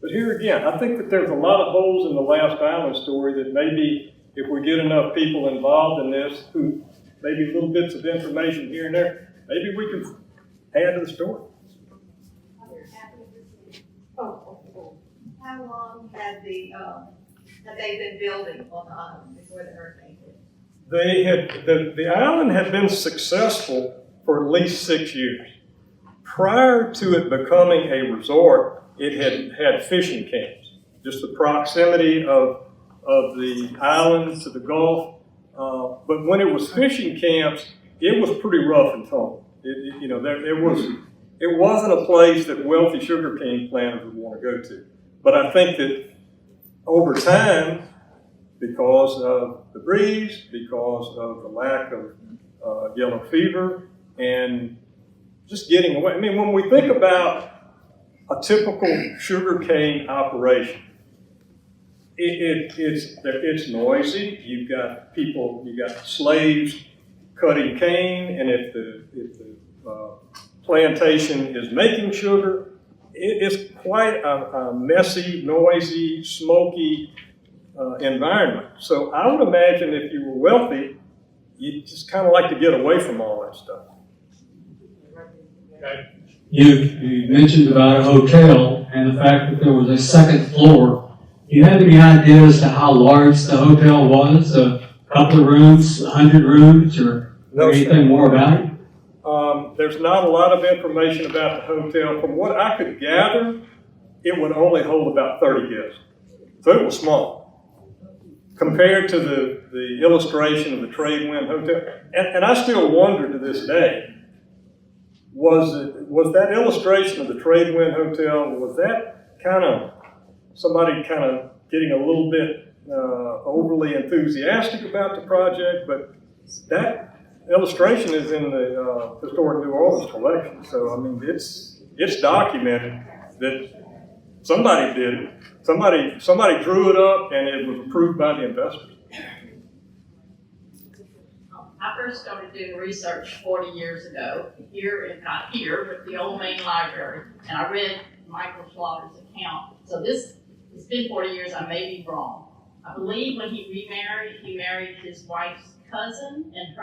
But here again, I think that there's a lot of holes in the Last Island story that maybe if we get enough people involved in this, who maybe little bits of information here and there, maybe we can add to the story. How long had they been building on the island before the hurricane hit? The island had been successful for at least 6 years. Prior to it becoming a resort, it had fishing camps. Just the proximity of the island to the Gulf. But when it was fishing camps, it was pretty rough and tumble. It wasn't a place that wealthy sugarcane planters would want to go to. But I think that over time, because of the breeze, because of the lack of yellow fever, and just getting away. I mean, when we think about a typical sugarcane operation, it's noisy. You've got people, you've got slaves cutting cane, and if the plantation is making sugar, it's quite a messy, noisy, smoky environment. So I would imagine if you were wealthy, you'd just kind of like to get away from all that stuff. Okay. You mentioned about a hotel and the fact that there was a second floor. Do you have any idea as to how large the hotel was? A couple of rooms, 100 rooms, or anything more about it? There's not a lot of information about the hotel. From what I could gather, it would only hold about 30 guests. So it was small compared to the illustration of the Tradewind Hotel. And I still wonder to this day, was that illustration of the Tradewind Hotel, was that kind of somebody kind of getting a little bit overly enthusiastic about the project? But that illustration is in the Historic New Orleans collection. So, I mean, it's documented that somebody did it. Somebody drew it up, and it was approved by the investors. I first started doing research 40 years ago, not here, but the old main library, and I read Michael Slaughter's account. So it's been 40 years, I may be wrong. I believe when he married his wife's cousin, and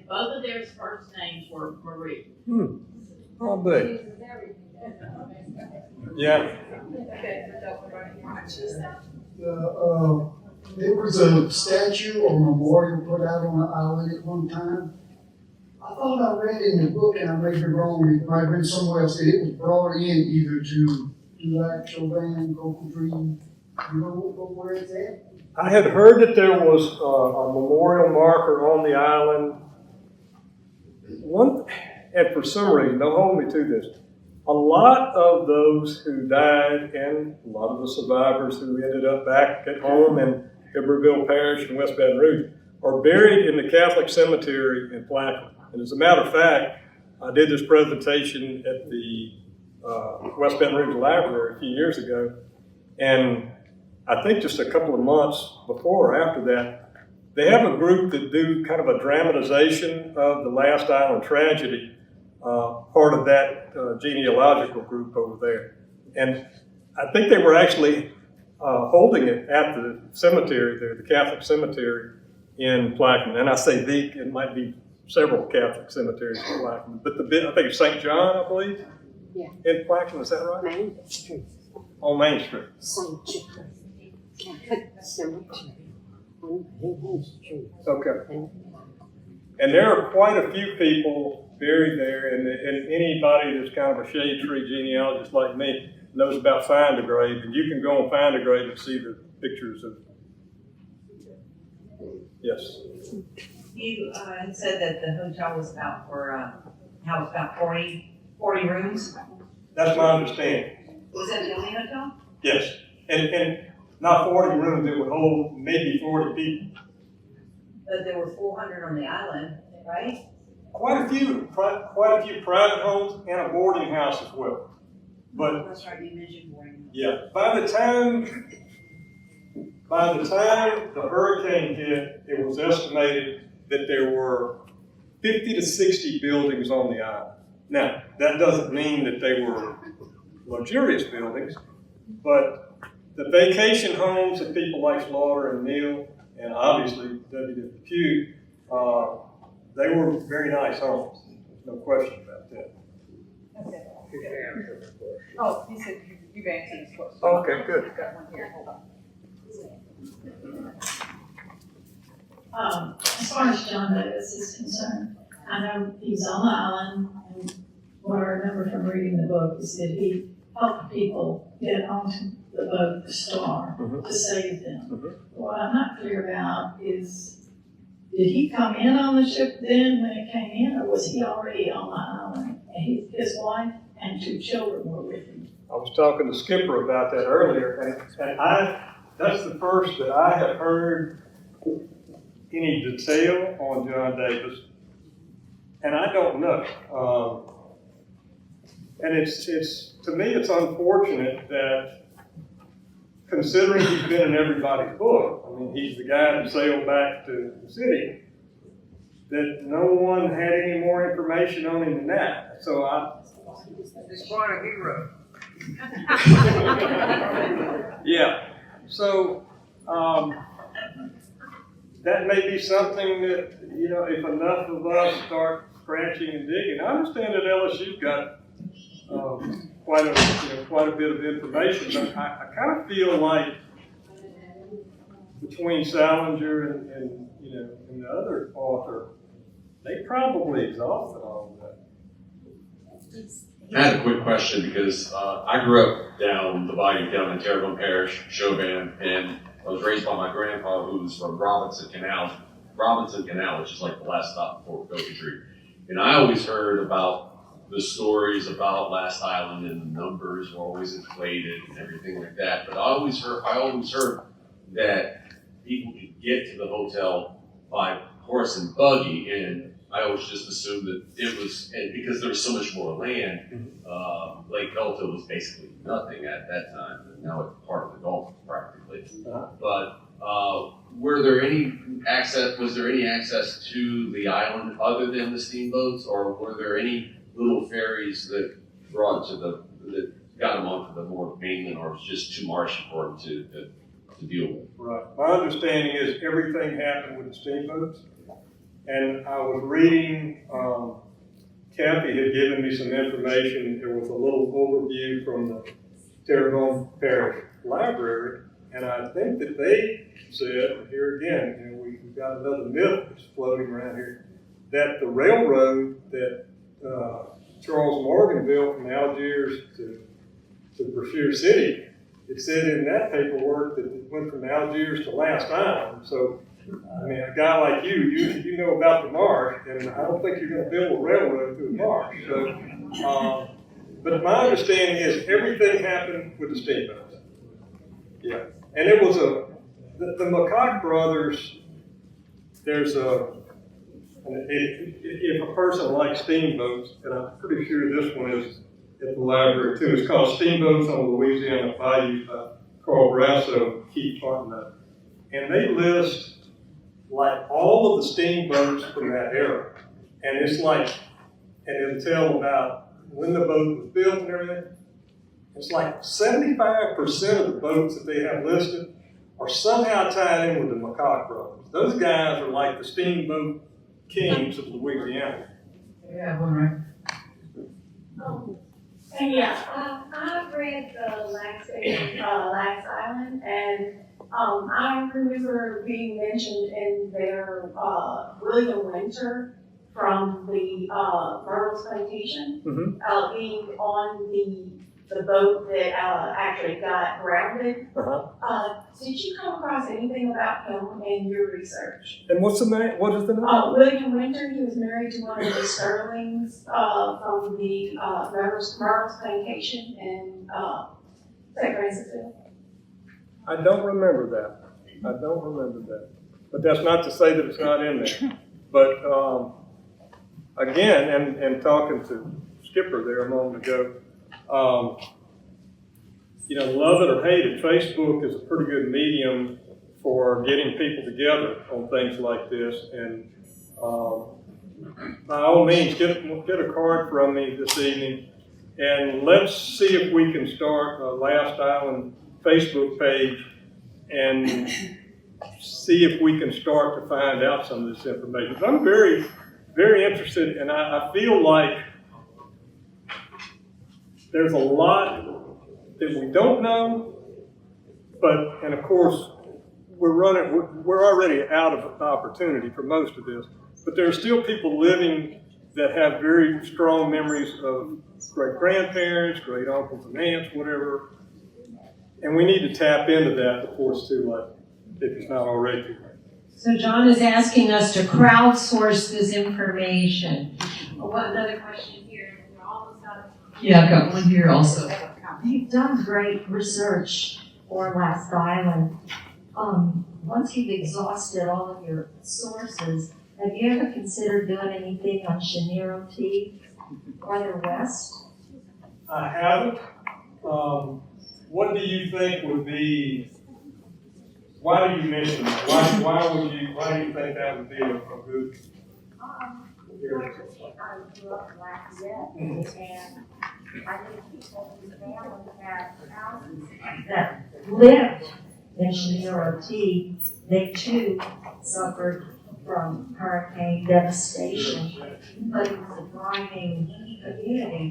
both of their first names were Marie. Oh, big. Yeah. There was a statue or memorial put out on the island at one time. I thought I read in the book, and I may be wrong, it might have been somewhere else, that it was brought in either to like Chauvin, Cocoa Tree. You know where it's at? I had heard that there was a memorial marker on the island. And for some reason, don't hold me to this, a lot of those who died and a lot of the survivors who ended up back at home in Iberville Parish in West Baton Rouge are buried in the Catholic cemetery in Plaquemine. And as a matter of fact, I did this presentation at the West Baton Rouge Library a few years ago, and I think just a couple of months before or after that, they have a group that do kind of a dramatization of the Last Island tragedy, part of that genealogical group over there. And I think they were actually holding it at the cemetery there, the Catholic cemetery in Plaquemine. And I say it might be several Catholic cemeteries in Plaquemine, but I think it's St. John, I believe, in Plaquemine, is that right? on Main Street. Okay. And there are quite a few people buried there, and anybody that's kind of a shade tree genealogist like me knows about Find a Grave, and you can go and Find a Grave and see the pictures of. Yes. You had said that the hotel was about how it's about 40 rooms. That's my understanding. Was that the only hotel? Yes, and not 40 rooms, it would hold maybe 40 people. But there were 400 on the island, right? Quite a few private homes and a boarding house as well. But That's right, you mentioned boarding. yeah, by the time the hurricane hit, it was estimated that there were 50 to 60 buildings on the island. Now, that doesn't mean that they were luxurious buildings, but the vacation homes of people like Slaughter and Neal, and obviously WWQ, they were very nice homes. There's no question about that. Okay. Oh, you said you've answered this question. Okay, good. We've got one here, hold on. As far as John Davis is concerned, I know he was on the island, and what I remember from reading the book is that he helped people get onto the boat, the Star, to save them. What I'm not clear about is, did he come in on the ship then when it came in, or was he already on the island? And his wife and 2 children were with him. I was talking to Skipper about that earlier, and that's the first that I have heard any detail on John Davis, and I don't know. And it's to me, it's unfortunate that, considering he's been in everybody's book, I mean, he's the guy that sailed back to the city, that no one had any more information on him than that. So He's quite a hero. yeah. So that may be something that, you know, if enough of us start scratching and digging. I understand that LSU's got quite a bit of information, but I kind of feel like between Salinger and the other author, they probably exhausted all of that. I had a quick question because I grew up down the bayou, down in Terrebonne Parish, Chauvin, and I was raised by my grandpa who was from Robinson Canal, which is like the last stop before Coventry. And I always heard about the stories about Last Island, and the numbers were always inflated and everything like that. But I always heard that people could get to the hotel by horse and buggy, and I always just assumed that it was, and because there was so much more land, Lake Delta was basically nothing at that time, and now it's part of the Gulf practically. But was there any access to the island other than the steamboats, or were there any little ferries that that got them onto the more mainland, or it was just too marshy for them to deal with? Right. My understanding is everything happened with the steamboats. And I was reading, Kathy had given me some information. There was a little overview from the Terrebonne Parish Library, and I think that they said, here again, we've got another myth that's floating around here, that the railroad that Charles Morgan built from Algiers to Brashear City, it said in that paperwork that it went from Algiers to Last Island. So, I mean, a guy like you know about the marsh, and I don't think you're going to build a railroad through the marsh. So, but my understanding is everything happened with the steamboats. Yeah, and it was the McCock brothers. There's if a person likes steamboats, and I'm pretty sure this one is at the library too. It's called Steamboats on the Louisiana Bayou by Carl Brasso, Keith Martin, and they list like all of the steamboats from that era, and it's like, and it'll tell about when the boat was built and everything. It's like 75% of the boats that they have listed are somehow tied in with the McCock brothers. Those guys are like the steamboat kings of Louisiana. Yeah, one right. Yeah, I've read the Last Island, and I remember being mentioned in there, William Winter from the Myrtle's Plantation, being on the boat that actually got grounded. Did you come across anything about him in your research? And what's the name? What is the name? William Winter. He was married to one of the Sterlings from the Myrtle's Plantation in St. Francisville. I don't remember that. But that's not to say that it's not in there. But again, and talking to Skipper there a moment ago, love it or hate it, Facebook is a pretty good medium for getting people together on things like this. And by all means, get a card from me this evening, and let's see if we can start a Last Island Facebook page and see if we can start to find out some of this information. I'm very, very interested, and I feel like there's a lot that we don't know, and of course, we're already out of opportunity for most of this, but there are still people living that have very strong memories of great-grandparents, great-uncles and aunts, whatever, and we need to tap into that before it's too late, if it's not already too late. So John is asking us to crowdsource this information. Another question here. We're almost out of. Yeah, I've got one here also. You've done great research for Last Island. Once you've exhausted all of your sources, have you ever considered doing anything on Chenier tea farther west? I haven't. What do you think would be? Why do you mention that? Why do you think that would be a good? I grew up in Lafayette, and I think people whose families had houses. That lived in Chenier tea, they too suffered from hurricane devastation, but it was a thriving community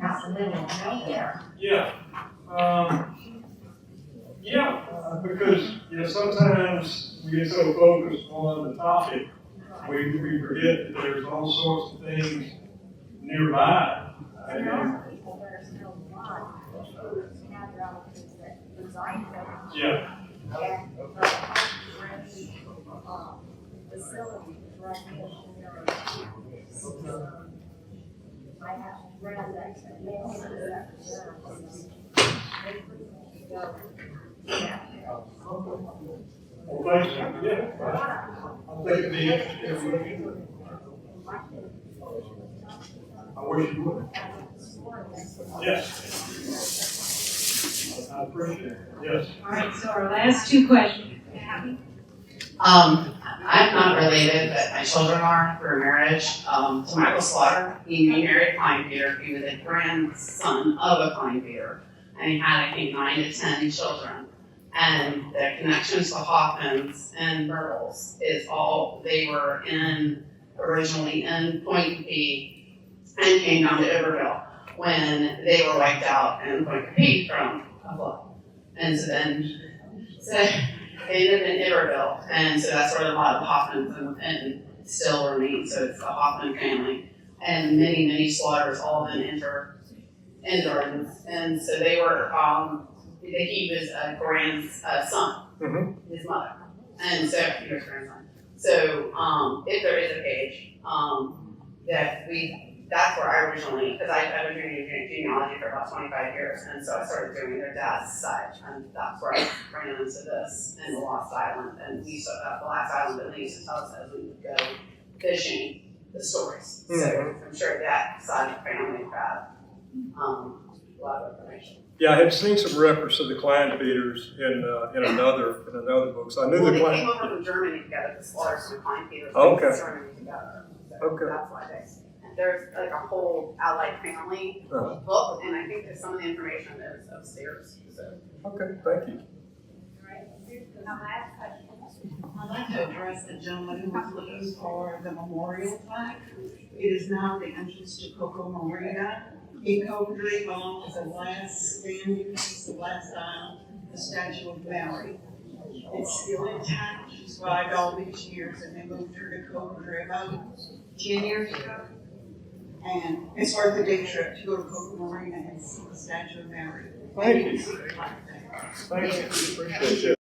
out in the middle of nowhere. Because sometimes we get so focused on the topic, we forget that there's all sorts of things nearby. And there are people that are still alive who have relatives that reside there. Yeah. And facility right near Chenier. I have read that Well, thanks. I think it'd be interesting. I wish you would. Yes. I appreciate it. Yes. All right, so our last two questions. I'm not related, but my children are through marriage to Michael Slaughter. He married Klein Peter. He was a grandson of a Klein Peter, and he had, I think, 9 to 10 children. And the connections to Hoffman's and Myrtle's is all, they were originally in Point P and came down to Iberville when they were wiped out in Point P from a flood. And so they live in Iberville, and so that's where a lot of Hoffmans and still remain. So it's the Hoffman family, and many, many Slaughters all been interns. And so they were, he was a grandson, his mother, and so he was grandson. So if there is a page, that's where I originally, because I've been doing genealogy for about 25 years, and so I started doing their dad's side, and that's where I ran into this in the Lost Island, and we saw the Last Island that they used to tell us as we would go fishing the stories. So I'm sure that side of the family had a lot of information. Yeah, I had seen some reference to the Klein Peters in another book. So I knew the Klein. They came over from Germany together, the Slaughters and the Klein Peters. Okay. Germany together. So that's why there's like a whole allied family book, and I think that some of the information is upstairs. So. Okay, thank you. I'd like to address the gentleman who was looking for the memorial plaque. It is now the entrance to Coco Maria. in Coventry, along with the last standing piece, the last island, the statue of Mary. It's still intact. She survived all these years, and they moved her to Coventry about 10 years ago. And it's worth a day trip to go to Coventry Marina and see the statue of Mary. Thank you. Thank you. Appreciate that.